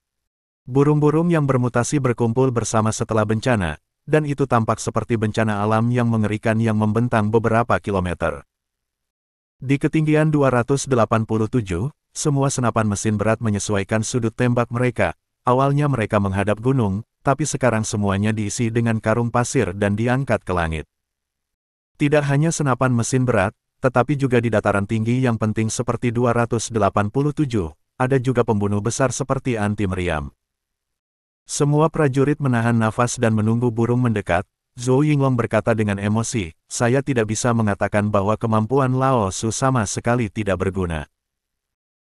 Burung-burung yang bermutasi berkumpul bersama setelah bencana, dan itu tampak seperti bencana alam yang mengerikan yang membentang beberapa kilometer. Di ketinggian 287, semua senapan mesin berat menyesuaikan sudut tembak mereka. Awalnya mereka menghadap gunung, tapi sekarang semuanya diisi dengan karung pasir dan diangkat ke langit. Tidak hanya senapan mesin berat, tetapi juga di dataran tinggi yang penting seperti 287, ada juga pembunuh besar seperti anti-meriam. Semua prajurit menahan nafas dan menunggu burung mendekat. Zhou Yinglong berkata dengan emosi, saya tidak bisa mengatakan bahwa kemampuan Lao Su sama sekali tidak berguna.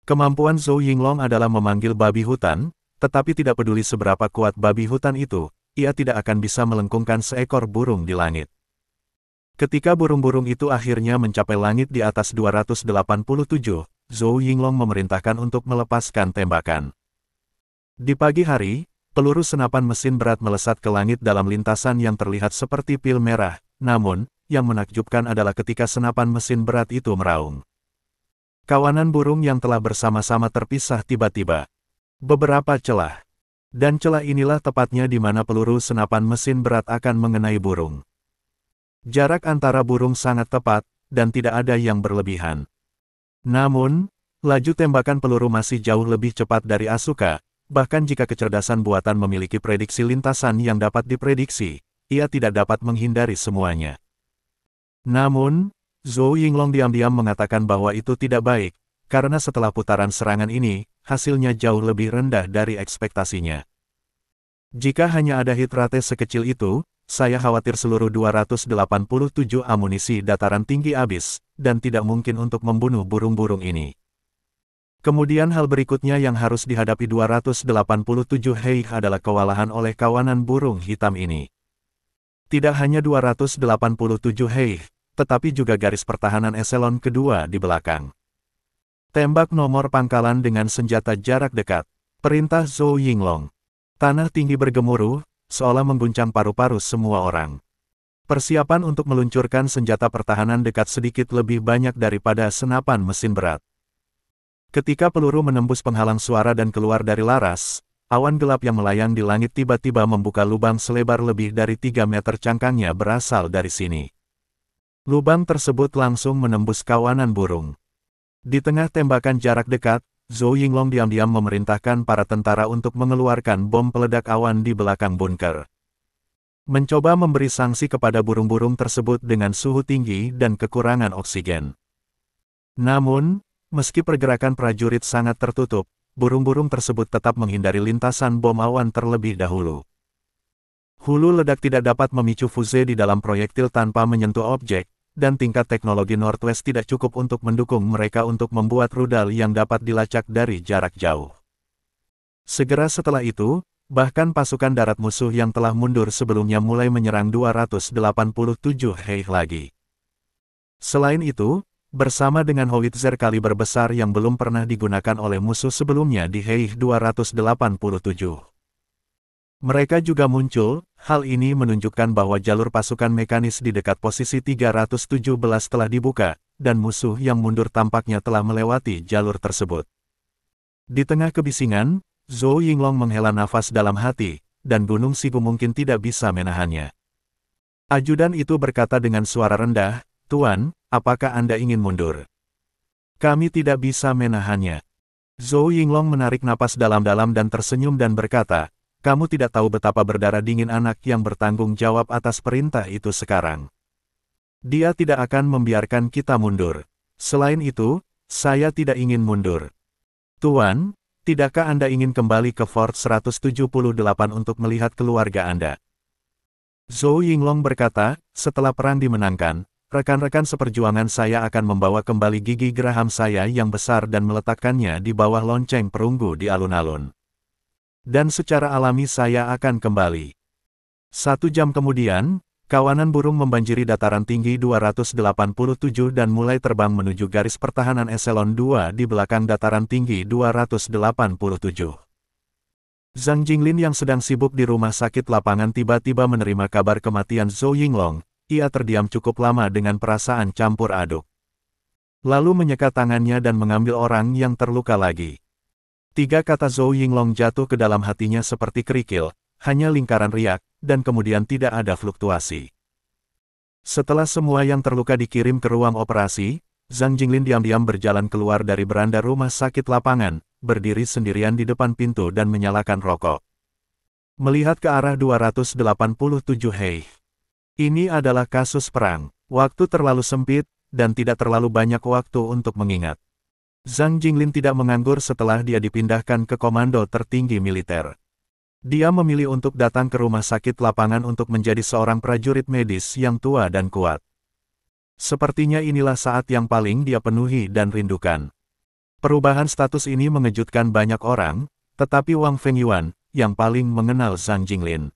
Kemampuan Zhou Yinglong adalah memanggil babi hutan, tetapi tidak peduli seberapa kuat babi hutan itu, ia tidak akan bisa melengkungkan seekor burung di langit. Ketika burung-burung itu akhirnya mencapai langit di atas 287, Zhou Yinglong memerintahkan untuk melepaskan tembakan. Di pagi hari, peluru senapan mesin berat melesat ke langit dalam lintasan yang terlihat seperti pil merah, namun, yang menakjubkan adalah ketika senapan mesin berat itu meraung. Kawanan burung yang telah bersama-sama terpisah tiba-tiba. Beberapa celah. Dan celah inilah tepatnya di mana peluru senapan mesin berat akan mengenai burung. Jarak antara burung sangat tepat, dan tidak ada yang berlebihan. Namun, laju tembakan peluru masih jauh lebih cepat dari Asuka, bahkan jika kecerdasan buatan memiliki prediksi lintasan yang dapat diprediksi, ia tidak dapat menghindari semuanya. Namun, Zhou Yinglong diam-diam mengatakan bahwa itu tidak baik, karena setelah putaran serangan ini, hasilnya jauh lebih rendah dari ekspektasinya. Jika hanya ada hit rate sekecil itu, saya khawatir seluruh 287 amunisi dataran tinggi habis, dan tidak mungkin untuk membunuh burung-burung ini. Kemudian hal berikutnya yang harus dihadapi 287 Hei adalah kewalahan oleh kawanan burung hitam ini. Tidak hanya 287 Hei, tetapi juga garis pertahanan eselon kedua di belakang. Tembak nomor pangkalan dengan senjata jarak dekat. Perintah Zhou Yinglong. Tanah tinggi bergemuruh, seolah mengguncang paru-paru semua orang. Persiapan untuk meluncurkan senjata pertahanan dekat sedikit lebih banyak daripada senapan mesin berat. Ketika peluru menembus penghalang suara dan keluar dari laras, awan gelap yang melayang di langit tiba-tiba membuka lubang selebar lebih dari 3 meter cangkangnya berasal dari sini. Lubang tersebut langsung menembus kawanan burung. Di tengah tembakan jarak dekat, Zhou Yinglong diam-diam memerintahkan para tentara untuk mengeluarkan bom peledak awan di belakang bunker. Mencoba memberi sanksi kepada burung-burung tersebut dengan suhu tinggi dan kekurangan oksigen. Namun, meski pergerakan prajurit sangat tertutup, burung-burung tersebut tetap menghindari lintasan bom awan terlebih dahulu. Hulu ledak tidak dapat memicu fuse di dalam proyektil tanpa menyentuh objek, dan tingkat teknologi Northwest tidak cukup untuk mendukung mereka untuk membuat rudal yang dapat dilacak dari jarak jauh. Segera setelah itu, bahkan pasukan darat musuh yang telah mundur sebelumnya mulai menyerang 287 Hei lagi. Selain itu, bersama dengan howitzer kaliber besar yang belum pernah digunakan oleh musuh sebelumnya di Hei 287. Mereka juga muncul, hal ini menunjukkan bahwa jalur pasukan mekanis di dekat posisi 317 telah dibuka, dan musuh yang mundur tampaknya telah melewati jalur tersebut. Di tengah kebisingan, Zhou Yinglong menghela nafas dalam hati, dan Gunung Sigu mungkin tidak bisa menahannya. Ajudan itu berkata dengan suara rendah, "Tuan, apakah Anda ingin mundur? Kami tidak bisa menahannya." Zhou Yinglong menarik napas dalam-dalam dan tersenyum dan berkata, "Kamu tidak tahu betapa berdarah dingin anak yang bertanggung jawab atas perintah itu sekarang. Dia tidak akan membiarkan kita mundur. Selain itu, saya tidak ingin mundur. Tuan, tidakkah Anda ingin kembali ke Fort 178 untuk melihat keluarga Anda?" Zhou Yinglong berkata, "Setelah perang dimenangkan, rekan-rekan seperjuangan saya akan membawa kembali gigi geraham saya yang besar dan meletakkannya di bawah lonceng perunggu di alun-alun. Dan secara alami saya akan kembali." 1 jam kemudian, kawanan burung membanjiri dataran tinggi 287 dan mulai terbang menuju garis pertahanan eselon 2 di belakang dataran tinggi 287. Zhang Jinglin yang sedang sibuk di rumah sakit lapangan tiba-tiba menerima kabar kematian Zhou Yinglong. Ia terdiam cukup lama dengan perasaan campur aduk. Lalu menyekat tangannya dan mengambil orang yang terluka lagi. 3 kata Zhou Yinglong jatuh ke dalam hatinya seperti kerikil, hanya lingkaran riak, dan kemudian tidak ada fluktuasi. Setelah semua yang terluka dikirim ke ruang operasi, Zhang Jinglin diam-diam berjalan keluar dari beranda rumah sakit lapangan, berdiri sendirian di depan pintu dan menyalakan rokok. Melihat ke arah 287 Hei. Ini adalah kasus perang, waktu terlalu sempit, dan tidak terlalu banyak waktu untuk mengingat. Zhang Jinglin tidak menganggur setelah dia dipindahkan ke komando tertinggi militer. Dia memilih untuk datang ke rumah sakit lapangan untuk menjadi seorang prajurit medis yang tua dan kuat. Sepertinya inilah saat yang paling dia penuhi dan rindukan. Perubahan status ini mengejutkan banyak orang, tetapi Wang Fengyuan, yang paling mengenal Zhang Jinglin,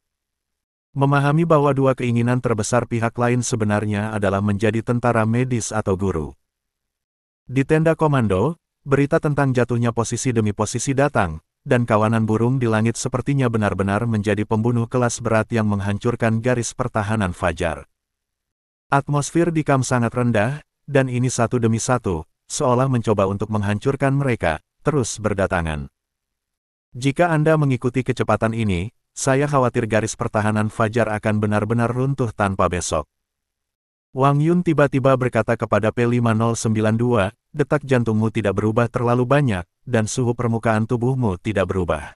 memahami bahwa 2 keinginan terbesar pihak lain sebenarnya adalah menjadi tentara medis atau guru. Di tenda komando, berita tentang jatuhnya posisi demi posisi datang, dan kawanan burung di langit sepertinya benar-benar menjadi pembunuh kelas berat yang menghancurkan garis pertahanan fajar. Atmosfer di kamp sangat rendah, dan ini satu demi satu, seolah mencoba untuk menghancurkan mereka, terus berdatangan. Jika Anda mengikuti kecepatan ini, saya khawatir garis pertahanan fajar akan benar-benar runtuh tanpa besok. Wang Yun tiba-tiba berkata kepada P5092, "Detak jantungmu tidak berubah terlalu banyak, dan suhu permukaan tubuhmu tidak berubah.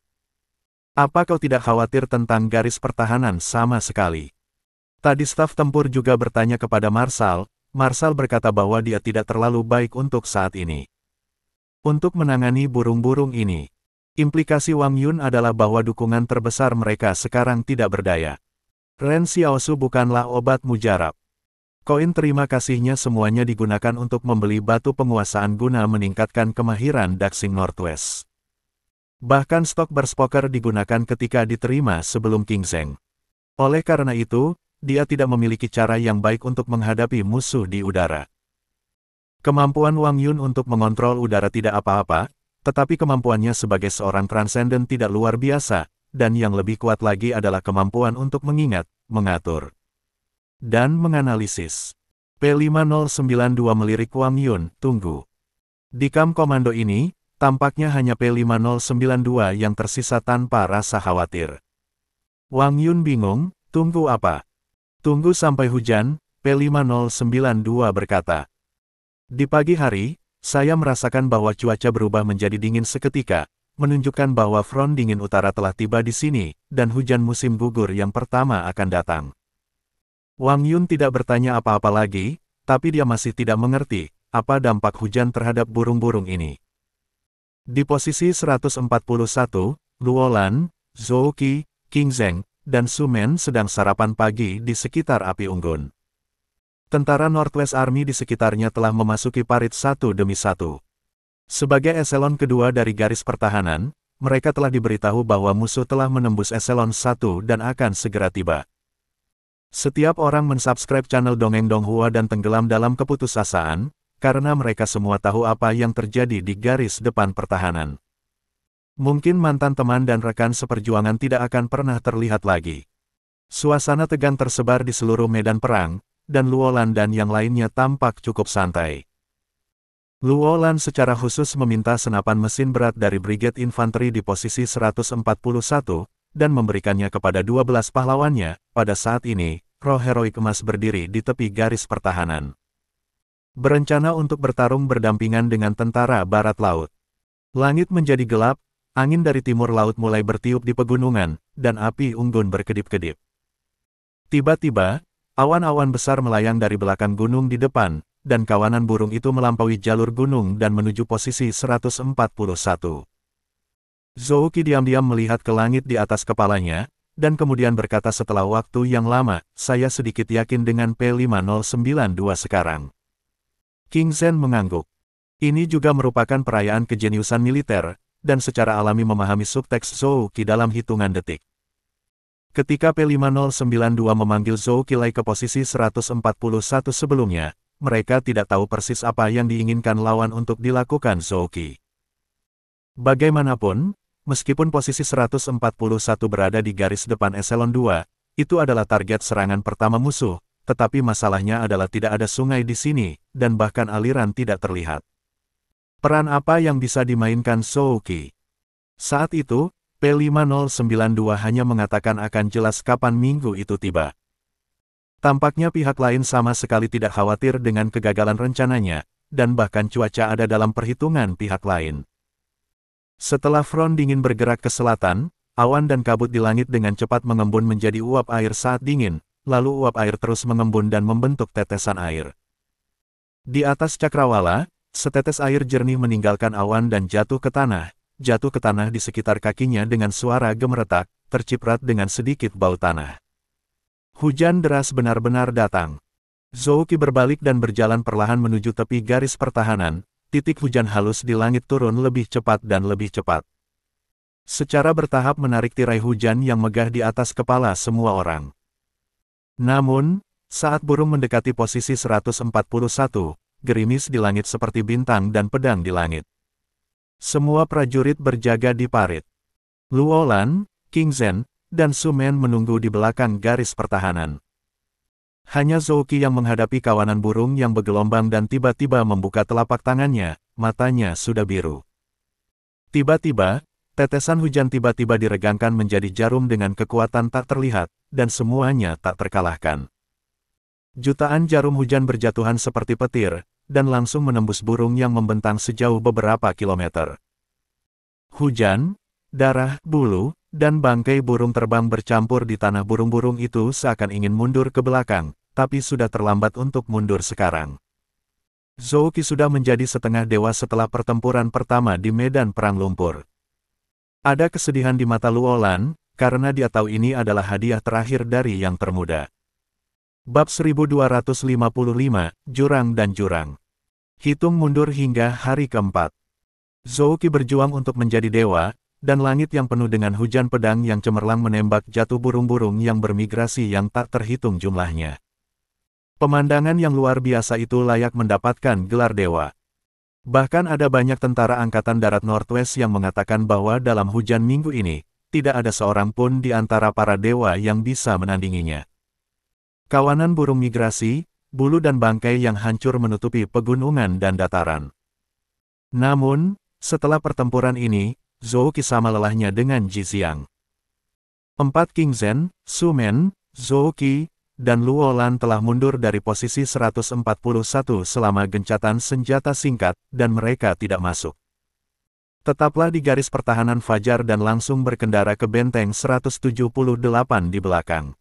Apa kau tidak khawatir tentang garis pertahanan sama sekali?" Tadi staf tempur juga bertanya kepada Marshal. Marshal berkata bahwa dia tidak terlalu baik untuk saat ini. Untuk menangani burung-burung ini. Implikasi Wang Yun adalah bahwa dukungan terbesar mereka sekarang tidak berdaya. Ren Xiaosu bukanlah obat mujarab. Koin terima kasihnya semuanya digunakan untuk membeli batu penguasaan guna meningkatkan kemahiran Daxing Northwest. Bahkan stok Berserker digunakan ketika diterima sebelum King Zheng. Oleh karena itu, dia tidak memiliki cara yang baik untuk menghadapi musuh di udara. Kemampuan Wang Yun untuk mengontrol udara tidak apa-apa, tetapi kemampuannya sebagai seorang transenden tidak luar biasa, dan yang lebih kuat lagi adalah kemampuan untuk mengingat, mengatur, dan menganalisis. P5092 melirik Wang Yun, tunggu. Di kamp komando ini, tampaknya hanya P5092 yang tersisa tanpa rasa khawatir. Wang Yun bingung, tunggu apa? Tunggu sampai hujan, P5092 berkata. Di pagi hari, saya merasakan bahwa cuaca berubah menjadi dingin seketika, menunjukkan bahwa front dingin utara telah tiba di sini, dan hujan musim gugur yang pertama akan datang. Wang Yun tidak bertanya apa-apa lagi, tapi dia masih tidak mengerti, apa dampak hujan terhadap burung-burung ini. Di posisi 141, Luolan, Zhou Qi, King Zheng, dan Su Men sedang sarapan pagi di sekitar api unggun. Tentara Northwest Army di sekitarnya telah memasuki parit satu demi satu. Sebagai eselon kedua dari garis pertahanan, mereka telah diberitahu bahwa musuh telah menembus eselon 1 dan akan segera tiba. Setiap orang mensubscribe channel Dongeng Donghua dan tenggelam dalam keputusasaan, karena mereka semua tahu apa yang terjadi di garis depan pertahanan. Mungkin mantan teman dan rekan seperjuangan tidak akan pernah terlihat lagi. Suasana tegang tersebar di seluruh medan perang, dan Luolan dan yang lainnya tampak cukup santai. Luolan secara khusus meminta senapan mesin berat dari Brigade Infanteri di posisi 141, dan memberikannya kepada 12 pahlawannya. Pada saat ini, roh heroik emas berdiri di tepi garis pertahanan. Berencana untuk bertarung berdampingan dengan tentara Barat Laut. Langit menjadi gelap, angin dari timur laut mulai bertiup di pegunungan, dan api unggun berkedip-kedip. Tiba-tiba, awan-awan besar melayang dari belakang gunung di depan, dan kawanan burung itu melampaui jalur gunung dan menuju posisi 141. Zhou Qi diam-diam melihat ke langit di atas kepalanya, dan kemudian berkata setelah waktu yang lama, saya sedikit yakin dengan P5092 sekarang. King Zhen mengangguk. Ini juga merupakan perayaan kejeniusan militer, dan secara alami memahami subteks Zhou Qi dalam hitungan detik. Ketika P5092 memanggil Zhou Qi ke posisi 141 sebelumnya, mereka tidak tahu persis apa yang diinginkan lawan untuk dilakukan Zhou Qi. Bagaimanapun, meskipun posisi 141 berada di garis depan eselon 2, itu adalah target serangan pertama musuh, tetapi masalahnya adalah tidak ada sungai di sini, dan bahkan aliran tidak terlihat. Peran apa yang bisa dimainkan Zhou Qi? Saat itu, P5092 hanya mengatakan akan jelas kapan minggu itu tiba. Tampaknya pihak lain sama sekali tidak khawatir dengan kegagalan rencananya, dan bahkan cuaca ada dalam perhitungan pihak lain. Setelah front dingin bergerak ke selatan, awan dan kabut di langit dengan cepat mengembun menjadi uap air saat dingin, lalu uap air terus mengembun dan membentuk tetesan air. Di atas cakrawala, setetes air jernih meninggalkan awan dan jatuh ke tanah di sekitar kakinya dengan suara gemeretak, terciprat dengan sedikit bau tanah. Hujan deras benar-benar datang. Zhou Qi berbalik dan berjalan perlahan menuju tepi garis pertahanan, titik hujan halus di langit turun lebih cepat dan lebih cepat. Secara bertahap menarik tirai hujan yang megah di atas kepala semua orang. Namun, saat burung mendekati posisi 141, gerimis di langit seperti bintang dan pedang di langit. Semua prajurit berjaga di parit. Luolan, King Zhen, dan Su Men menunggu di belakang garis pertahanan. Hanya Zhou Qi yang menghadapi kawanan burung yang bergelombang dan tiba-tiba membuka telapak tangannya, matanya sudah biru. Tiba-tiba, tetesan hujan tiba-tiba diregangkan menjadi jarum dengan kekuatan tak terlihat, dan semuanya tak terkalahkan. Jutaan jarum hujan berjatuhan seperti petir, dan langsung menembus burung yang membentang sejauh beberapa kilometer. Hujan, darah, bulu, dan bangkai burung terbang bercampur di tanah. Burung-burung itu seakan ingin mundur ke belakang, tapi sudah terlambat untuk mundur sekarang. Zhou Qi sudah menjadi setengah dewa setelah pertempuran pertama di medan perang lumpur. Ada kesedihan di mata Luolan, karena dia tahu ini adalah hadiah terakhir dari yang termuda. Bab 1255, Jurang dan Jurang. Hitung mundur hingga hari keempat. Zhou Qi berjuang untuk menjadi dewa, dan langit yang penuh dengan hujan pedang yang cemerlang menembak jatuh burung-burung yang bermigrasi yang tak terhitung jumlahnya. Pemandangan yang luar biasa itu layak mendapatkan gelar dewa. Bahkan ada banyak tentara Angkatan Darat Northwest yang mengatakan bahwa dalam hujan minggu ini, tidak ada seorang pun di antara para dewa yang bisa menandinginya. Kawanan burung migrasi, bulu dan bangkai yang hancur menutupi pegunungan dan dataran. Namun, setelah pertempuran ini, Zhou Qi sama lelahnya dengan Ji Xiang. 4 King Zhen, Su Men, Zhou Qi, dan Luo Lan telah mundur dari posisi 141 selama gencatan senjata singkat, dan mereka tidak masuk. Tetaplah di garis pertahanan fajar dan langsung berkendara ke benteng 178 di belakang.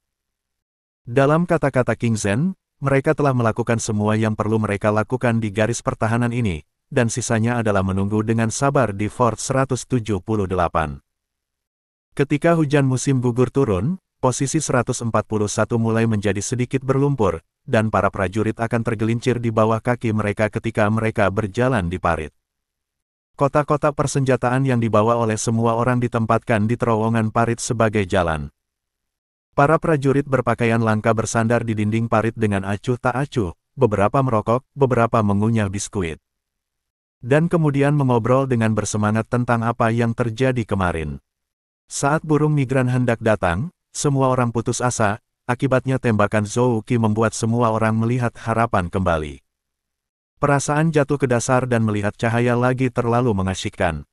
Dalam kata-kata King Zhen, mereka telah melakukan semua yang perlu mereka lakukan di garis pertahanan ini, dan sisanya adalah menunggu dengan sabar di Fort 178. Ketika hujan musim gugur turun, posisi 141 mulai menjadi sedikit berlumpur, dan para prajurit akan tergelincir di bawah kaki mereka ketika mereka berjalan di parit. Kotak-kotak persenjataan yang dibawa oleh semua orang ditempatkan di terowongan parit sebagai jalan. Para prajurit berpakaian langka bersandar di dinding parit dengan acuh tak acuh, beberapa merokok, beberapa mengunyah biskuit. Dan kemudian mengobrol dengan bersemangat tentang apa yang terjadi kemarin. Saat burung migran hendak datang, semua orang putus asa, akibatnya tembakan Zhou Qi membuat semua orang melihat harapan kembali. Perasaan jatuh ke dasar dan melihat cahaya lagi terlalu mengasyikkan.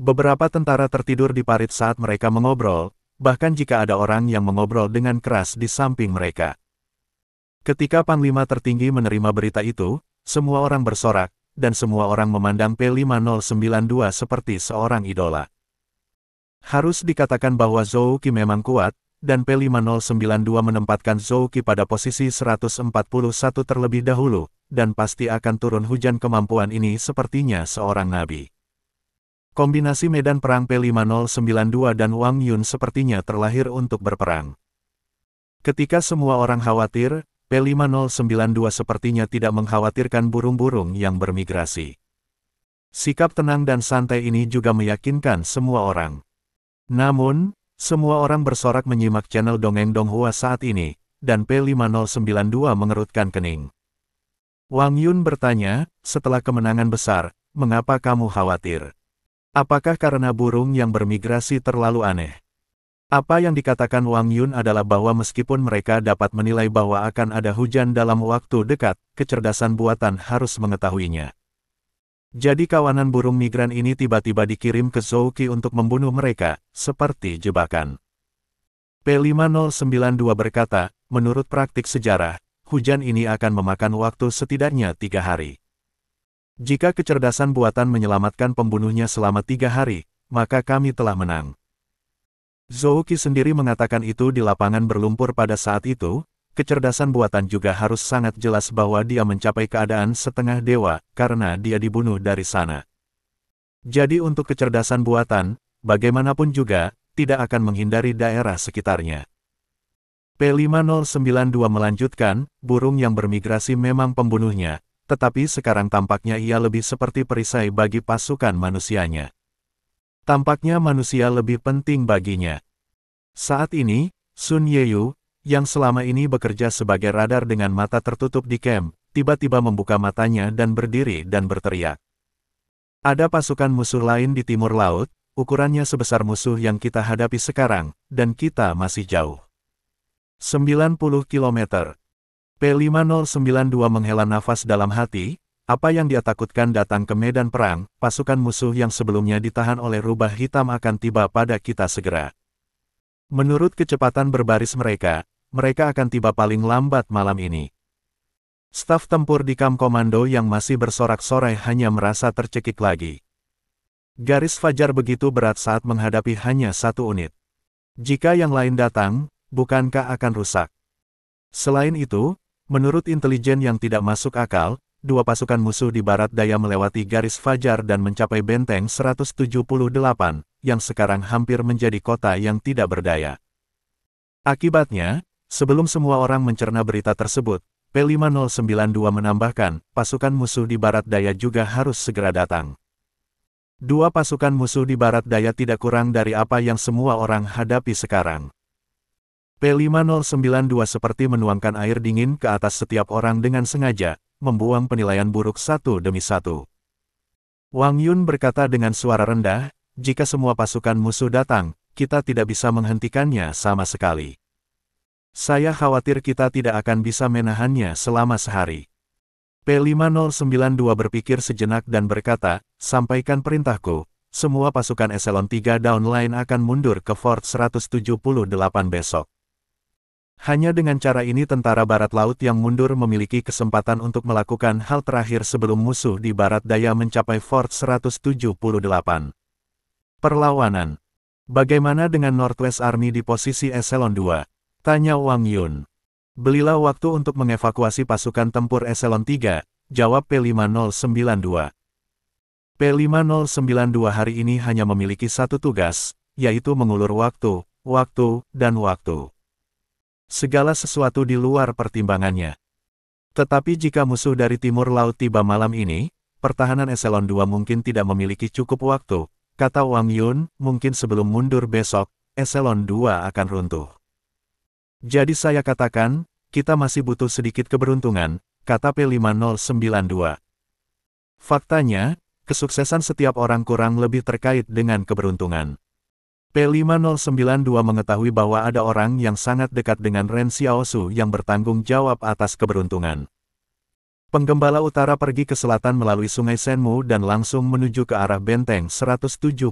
Beberapa tentara tertidur di parit saat mereka mengobrol, bahkan jika ada orang yang mengobrol dengan keras di samping mereka. Ketika Panglima tertinggi menerima berita itu, semua orang bersorak, dan semua orang memandang P5092 seperti seorang idola. Harus dikatakan bahwa Zhou Qi memang kuat, dan P5092 menempatkan Zhou Qi pada posisi 141 terlebih dahulu, dan pasti akan turun hujan kemampuan ini sepertinya seorang nabi. Kombinasi medan perang P5092 dan Wang Yun sepertinya terlahir untuk berperang. Ketika semua orang khawatir, P5092 sepertinya tidak mengkhawatirkan burung-burung yang bermigrasi. Sikap tenang dan santai ini juga meyakinkan semua orang. Namun, semua orang bersorak menyimak channel Dongeng Donghua saat ini, dan P5092 mengerutkan kening. Wang Yun bertanya, setelah kemenangan besar, mengapa kamu khawatir? Apakah karena burung yang bermigrasi terlalu aneh? Apa yang dikatakan Wang Yun adalah bahwa meskipun mereka dapat menilai bahwa akan ada hujan dalam waktu dekat, kecerdasan buatan harus mengetahuinya. Jadi kawanan burung migran ini tiba-tiba dikirim ke Zhou Qi untuk membunuh mereka, seperti jebakan. P5092 berkata, menurut praktik sejarah, hujan ini akan memakan waktu setidaknya 3 hari. Jika kecerdasan buatan menyelamatkan pembunuhnya selama 3 hari, maka kami telah menang. Zhou Qi sendiri mengatakan itu di lapangan berlumpur pada saat itu. Kecerdasan buatan juga harus sangat jelas bahwa dia mencapai keadaan setengah dewa, karena dia dibunuh dari sana. Jadi untuk kecerdasan buatan, bagaimanapun juga, tidak akan menghindari daerah sekitarnya. P5092 melanjutkan, burung yang bermigrasi memang pembunuhnya, tetapi sekarang tampaknya ia lebih seperti perisai bagi pasukan manusianya. Tampaknya manusia lebih penting baginya. Saat ini, Sun Yeyu, yang selama ini bekerja sebagai radar dengan mata tertutup di camp, tiba-tiba membuka matanya dan berdiri dan berteriak. Ada pasukan musuh lain di timur laut, ukurannya sebesar musuh yang kita hadapi sekarang, dan kita masih jauh. 90 km. P5092 menghela nafas dalam hati, apa yang dia takutkan datang ke medan perang, pasukan musuh yang sebelumnya ditahan oleh rubah hitam akan tiba pada kita segera. Menurut kecepatan berbaris mereka akan tiba paling lambat malam ini. Staf tempur di kamp komando yang masih bersorak-sorai hanya merasa tercekik lagi. Garis fajar begitu berat saat menghadapi hanya 1 unit. Jika yang lain datang, bukankah akan rusak? Selain itu, menurut intelijen yang tidak masuk akal, 2 pasukan musuh di barat daya melewati garis fajar dan mencapai benteng 178, yang sekarang hampir menjadi kota yang tidak berdaya. Akibatnya, Sebelum semua orang mencerna berita tersebut, P5092 menambahkan, pasukan musuh di barat daya juga harus segera datang. Dua pasukan musuh di barat daya tidak kurang dari apa yang semua orang hadapi sekarang. P5092 seperti menuangkan air dingin ke atas setiap orang dengan sengaja, membuang penilaian buruk satu demi satu. Wang Yun berkata dengan suara rendah, jika semua pasukan musuh datang, kita tidak bisa menghentikannya sama sekali. Saya khawatir kita tidak akan bisa menahannya selama sehari. P5092 berpikir sejenak dan berkata, sampaikan perintahku, semua pasukan Eselon 3 downline akan mundur ke Fort 178 besok. Hanya dengan cara ini tentara barat laut yang mundur memiliki kesempatan untuk melakukan hal terakhir sebelum musuh di barat daya mencapai Fort 178. Perlawanan. Bagaimana dengan Northwest Army di posisi Eselon 2? Tanya Wang Yun. Belilah waktu untuk mengevakuasi pasukan tempur Eselon 3, jawab P5092. P5092 hari ini hanya memiliki satu tugas, yaitu mengulur waktu, dan waktu. Segala sesuatu di luar pertimbangannya. Tetapi jika musuh dari timur laut tiba malam ini, pertahanan Eselon 2 mungkin tidak memiliki cukup waktu, kata Wang Yun, mungkin sebelum mundur besok, Eselon 2 akan runtuh. Jadi saya katakan, kita masih butuh sedikit keberuntungan, kata P5092. Faktanya, kesuksesan setiap orang kurang lebih terkait dengan keberuntungan. P5092 mengetahui bahwa ada orang yang sangat dekat dengan Ren Xiaosu yang bertanggung jawab atas keberuntungan. Penggembala utara pergi ke selatan melalui sungai Shenmu dan langsung menuju ke arah benteng 178.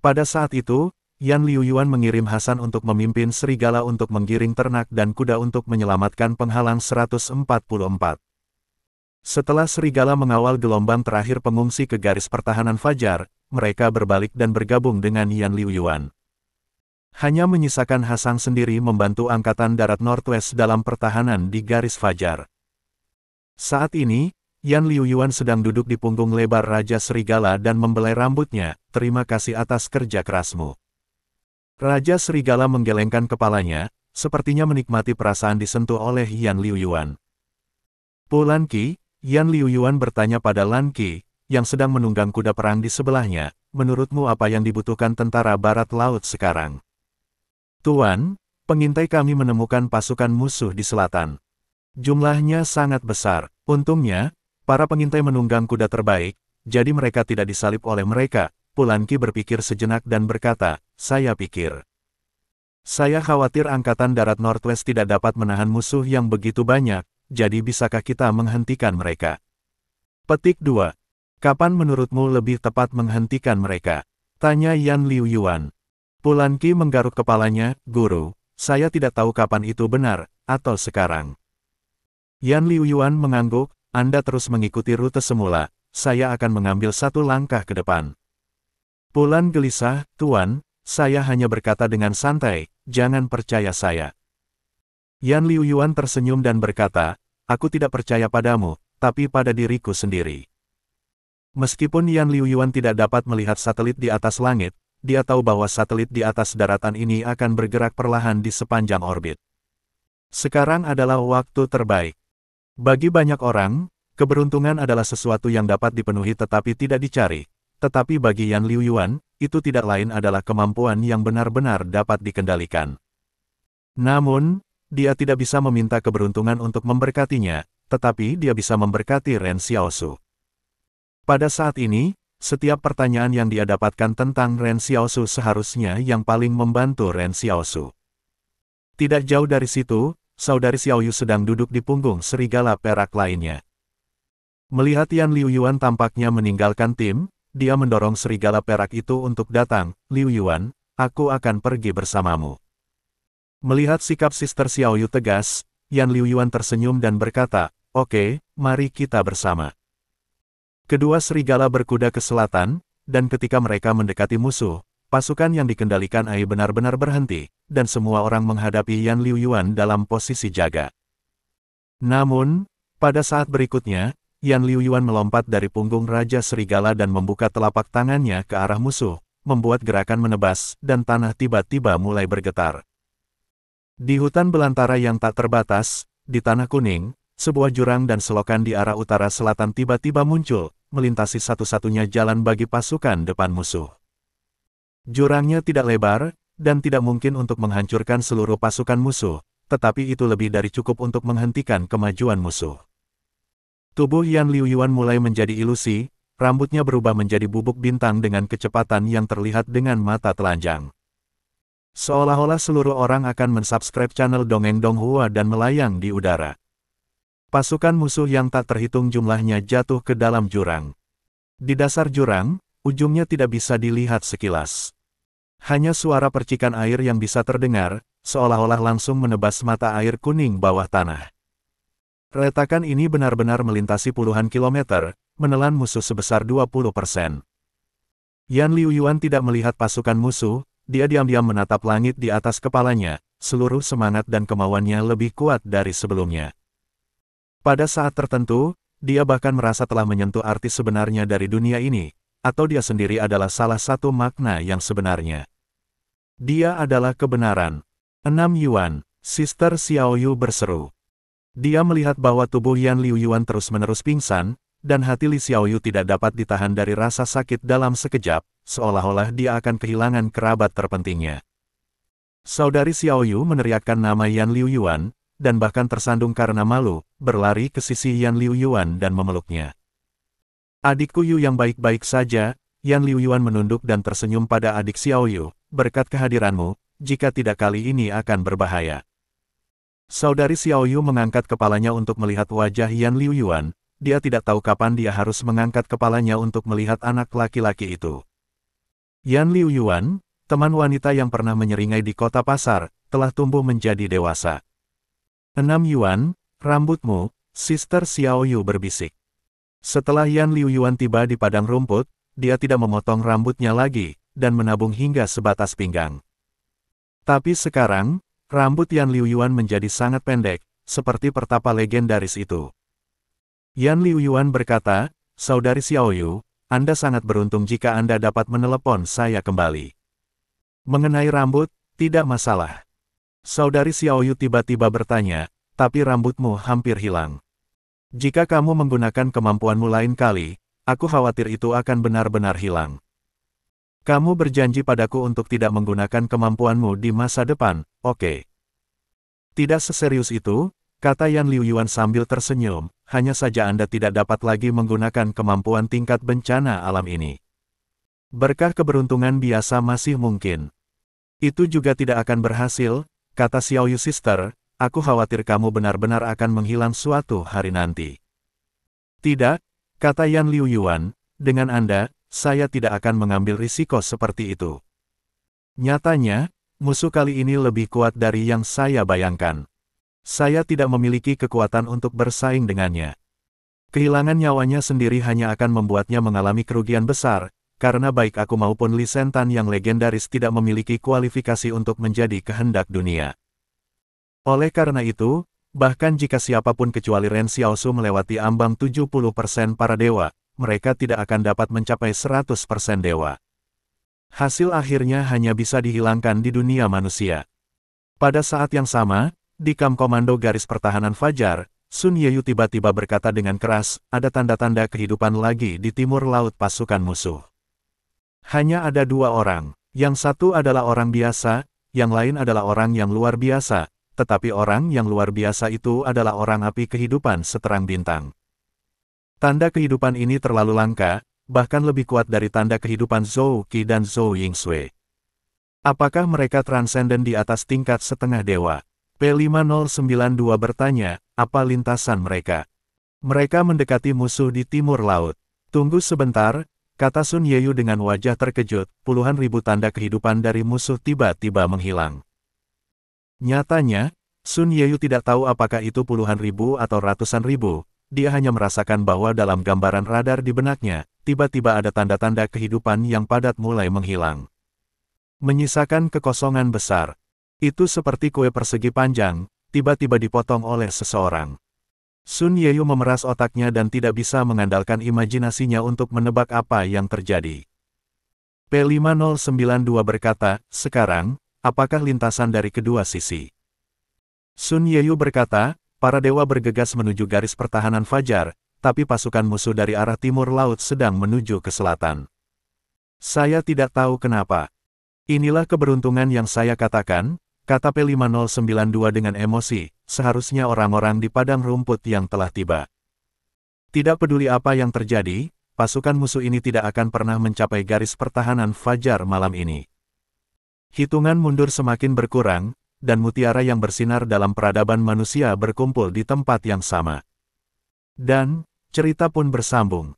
Pada saat itu, Yan Liuyuan mengirim Hasan untuk memimpin serigala untuk menggiring ternak dan kuda untuk menyelamatkan penghalang 144. Setelah serigala mengawal gelombang terakhir pengungsi ke garis pertahanan Fajar, mereka berbalik dan bergabung dengan Yan Liuyuan. Hanya menyisakan Hasan sendiri membantu Angkatan Darat Northwest dalam pertahanan di garis Fajar. Saat ini, Yan Liuyuan sedang duduk di punggung lebar Raja Serigala dan membelai rambutnya, terima kasih atas kerja kerasmu. Raja Serigala menggelengkan kepalanya, sepertinya menikmati perasaan disentuh oleh Yan Liuyuan. "Pu Lanqi," Yan Liuyuan bertanya pada Lanqi, yang sedang menunggang kuda perang di sebelahnya, menurutmu apa yang dibutuhkan tentara barat laut sekarang? "Tuan, pengintai kami menemukan pasukan musuh di selatan. Jumlahnya sangat besar, untungnya, para pengintai menunggang kuda terbaik, jadi mereka tidak disalib oleh mereka." Pu Lanqi berpikir sejenak dan berkata, saya pikir. Saya khawatir Angkatan Darat Northwest tidak dapat menahan musuh yang begitu banyak, jadi bisakah kita menghentikan mereka? Petik 2. Kapan menurutmu lebih tepat menghentikan mereka? Tanya Yan Liuyuan. Pu Lanqi menggaruk kepalanya, Guru, saya tidak tahu kapan itu benar, atau sekarang. Yan Liuyuan mengangguk, Anda terus mengikuti rute semula, saya akan mengambil satu langkah ke depan. Pu Lan gelisah, Tuan, saya hanya berkata dengan santai, jangan percaya saya. Yan Liuyuan tersenyum dan berkata, aku tidak percaya padamu, tapi pada diriku sendiri. Meskipun Yan Liuyuan tidak dapat melihat satelit di atas langit, dia tahu bahwa satelit di atas daratan ini akan bergerak perlahan di sepanjang orbit. Sekarang adalah waktu terbaik. Bagi banyak orang, keberuntungan adalah sesuatu yang dapat dipenuhi tetapi tidak dicari. Tetapi bagi Yan Liuyuan, itu tidak lain adalah kemampuan yang benar-benar dapat dikendalikan. Namun, dia tidak bisa meminta keberuntungan untuk memberkatinya, tetapi dia bisa memberkati Ren Xiaosu. Pada saat ini, setiap pertanyaan yang dia dapatkan tentang Ren Xiaosu seharusnya yang paling membantu Ren Xiaosu. Tidak jauh dari situ, saudari Xiaoyu sedang duduk di punggung serigala perak lainnya. Melihat Yan Liuyuan tampaknya meninggalkan tim, dia mendorong serigala perak itu untuk datang, Liuyuan, aku akan pergi bersamamu. Melihat sikap Sister Xiaoyu tegas, Yan Liuyuan tersenyum dan berkata, oke, mari kita bersama. Kedua serigala berkuda ke selatan, dan ketika mereka mendekati musuh, pasukan yang dikendalikan Ai benar-benar berhenti, dan semua orang menghadapi Yan Liuyuan dalam posisi jaga. Namun, pada saat berikutnya, Yan Liuyuan melompat dari punggung Raja Serigala dan membuka telapak tangannya ke arah musuh, membuat gerakan menebas, dan tanah tiba-tiba mulai bergetar. Di hutan belantara yang tak terbatas, di Tanah Kuning, sebuah jurang dan selokan di arah utara selatan tiba-tiba muncul, melintasi satu-satunya jalan bagi pasukan depan musuh. Jurangnya tidak lebar, dan tidak mungkin untuk menghancurkan seluruh pasukan musuh, tetapi itu lebih dari cukup untuk menghentikan kemajuan musuh. Tubuh Yan Liuyuan mulai menjadi ilusi, rambutnya berubah menjadi bubuk bintang dengan kecepatan yang terlihat dengan mata telanjang. Seolah-olah seluruh orang akan mensubscribe channel Dongeng Donghua dan melayang di udara. Pasukan musuh yang tak terhitung jumlahnya jatuh ke dalam jurang. Di dasar jurang, ujungnya tidak bisa dilihat sekilas. Hanya suara percikan air yang bisa terdengar, seolah-olah langsung menebas mata air kuning bawah tanah. Retakan ini benar-benar melintasi puluhan kilometer, menelan musuh sebesar 20%. Yan Liuyuan tidak melihat pasukan musuh, dia diam-diam menatap langit di atas kepalanya, seluruh semangat dan kemauannya lebih kuat dari sebelumnya. Pada saat tertentu, dia bahkan merasa telah menyentuh arti sebenarnya dari dunia ini, atau dia sendiri adalah salah satu makna yang sebenarnya. Dia adalah kebenaran. 6 Yuan, Sister Xiaoyu berseru. Dia melihat bahwa tubuh Yan Liuyuan terus-menerus pingsan, dan hati Li Xiaoyu tidak dapat ditahan dari rasa sakit dalam sekejap, seolah-olah dia akan kehilangan kerabat terpentingnya. Saudari Xiaoyu meneriakkan nama Yan Liuyuan, dan bahkan tersandung karena malu, berlari ke sisi Yan Liuyuan dan memeluknya. Adikku Yu yang baik-baik saja, Yan Liuyuan menunduk dan tersenyum pada adik Xiaoyu, berkat kehadiranmu, jika tidak kali ini akan berbahaya. Saudari Xiaoyu mengangkat kepalanya untuk melihat wajah Yan Liuyuan, dia tidak tahu kapan dia harus mengangkat kepalanya untuk melihat anak laki-laki itu. Yan Liuyuan, teman wanita yang pernah menyeringai di kota pasar, telah tumbuh menjadi dewasa. 6 Yuan, rambutmu, Sister Xiaoyu berbisik. Setelah Yan Liuyuan tiba di padang rumput, dia tidak memotong rambutnya lagi, dan menabung hingga sebatas pinggang. Tapi sekarang, rambut Yan Liuyuan menjadi sangat pendek, seperti pertapa legendaris itu. Yan Liuyuan berkata, Saudari Xiaoyu, Anda sangat beruntung jika Anda dapat menelepon saya kembali. Mengenai rambut, tidak masalah. Saudari Xiaoyu tiba-tiba bertanya, tapi rambutmu hampir hilang. Jika kamu menggunakan kemampuanmu lain kali, aku khawatir itu akan benar-benar hilang. Kamu berjanji padaku untuk tidak menggunakan kemampuanmu di masa depan, oke? Tidak seserius itu, kata Yan Liuyuan sambil tersenyum, hanya saja Anda tidak dapat lagi menggunakan kemampuan tingkat bencana alam ini. Berkah keberuntungan biasa masih mungkin. Itu juga tidak akan berhasil, kata Xiaoyu Sister, aku khawatir kamu benar-benar akan menghilang suatu hari nanti. Tidak, kata Yan Liuyuan, dengan Anda, saya tidak akan mengambil risiko seperti itu. Nyatanya, musuh kali ini lebih kuat dari yang saya bayangkan. Saya tidak memiliki kekuatan untuk bersaing dengannya. Kehilangan nyawanya sendiri hanya akan membuatnya mengalami kerugian besar, karena baik aku maupun Li Sentan yang legendaris tidak memiliki kualifikasi untuk menjadi kehendak dunia. Oleh karena itu, bahkan jika siapapun kecuali Ren Xiaosu melewati ambang 70% para dewa, mereka tidak akan dapat mencapai 100% dewa. Hasil akhirnya hanya bisa dihilangkan di dunia manusia. Pada saat yang sama, di kamp komando garis pertahanan Fajar, Sun Yeyu tiba-tiba berkata dengan keras, ada tanda-tanda kehidupan lagi di timur laut pasukan musuh. Hanya ada dua orang, yang satu adalah orang biasa, yang lain adalah orang yang luar biasa, tetapi orang yang luar biasa itu adalah orang api kehidupan seterang bintang. Tanda kehidupan ini terlalu langka, bahkan lebih kuat dari tanda kehidupan Zhou Qi dan Zhou Yingsui. Apakah mereka transenden di atas tingkat setengah dewa? P5092 bertanya, apa lintasan mereka? Mereka mendekati musuh di timur laut. Tunggu sebentar, kata Sun Yeyu dengan wajah terkejut, puluhan ribu tanda kehidupan dari musuh tiba-tiba menghilang. Nyatanya, Sun Yeyu tidak tahu apakah itu puluhan ribu atau ratusan ribu, dia hanya merasakan bahwa dalam gambaran radar di benaknya, tiba-tiba ada tanda-tanda kehidupan yang padat mulai menghilang. Menyisakan kekosongan besar. Itu seperti kue persegi panjang, tiba-tiba dipotong oleh seseorang. Sun Yeyu memeras otaknya dan tidak bisa mengandalkan imajinasinya untuk menebak apa yang terjadi. P5092 berkata, sekarang, apakah lintasan dari kedua sisi? Sun Yeyu berkata, para dewa bergegas menuju garis pertahanan fajar, tapi pasukan musuh dari arah timur laut sedang menuju ke selatan. Saya tidak tahu kenapa. Inilah keberuntungan yang saya katakan, kata P5092 dengan emosi, seharusnya orang-orang di padang rumput yang telah tiba. Tidak peduli apa yang terjadi, pasukan musuh ini tidak akan pernah mencapai garis pertahanan fajar malam ini. Hitungan mundur semakin berkurang, dan mutiara yang bersinar dalam peradaban manusia berkumpul di tempat yang sama. Dan, cerita pun bersambung.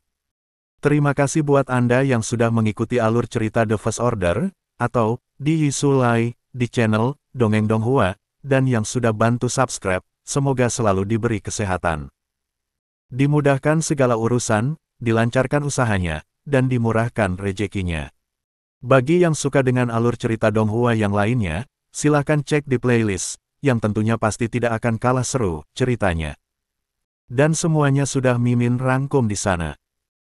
Terima kasih buat Anda yang sudah mengikuti alur cerita The First Order, atau, di Yisulai, di channel, Dongeng Donghua, dan yang sudah bantu subscribe, semoga selalu diberi kesehatan. Dimudahkan segala urusan, dilancarkan usahanya, dan dimurahkan rezekinya. Bagi yang suka dengan alur cerita Donghua yang lainnya, silahkan cek di playlist, yang tentunya pasti tidak akan kalah seru ceritanya. Dan semuanya sudah Mimin rangkum di sana.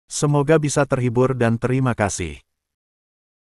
Semoga bisa terhibur dan terima kasih.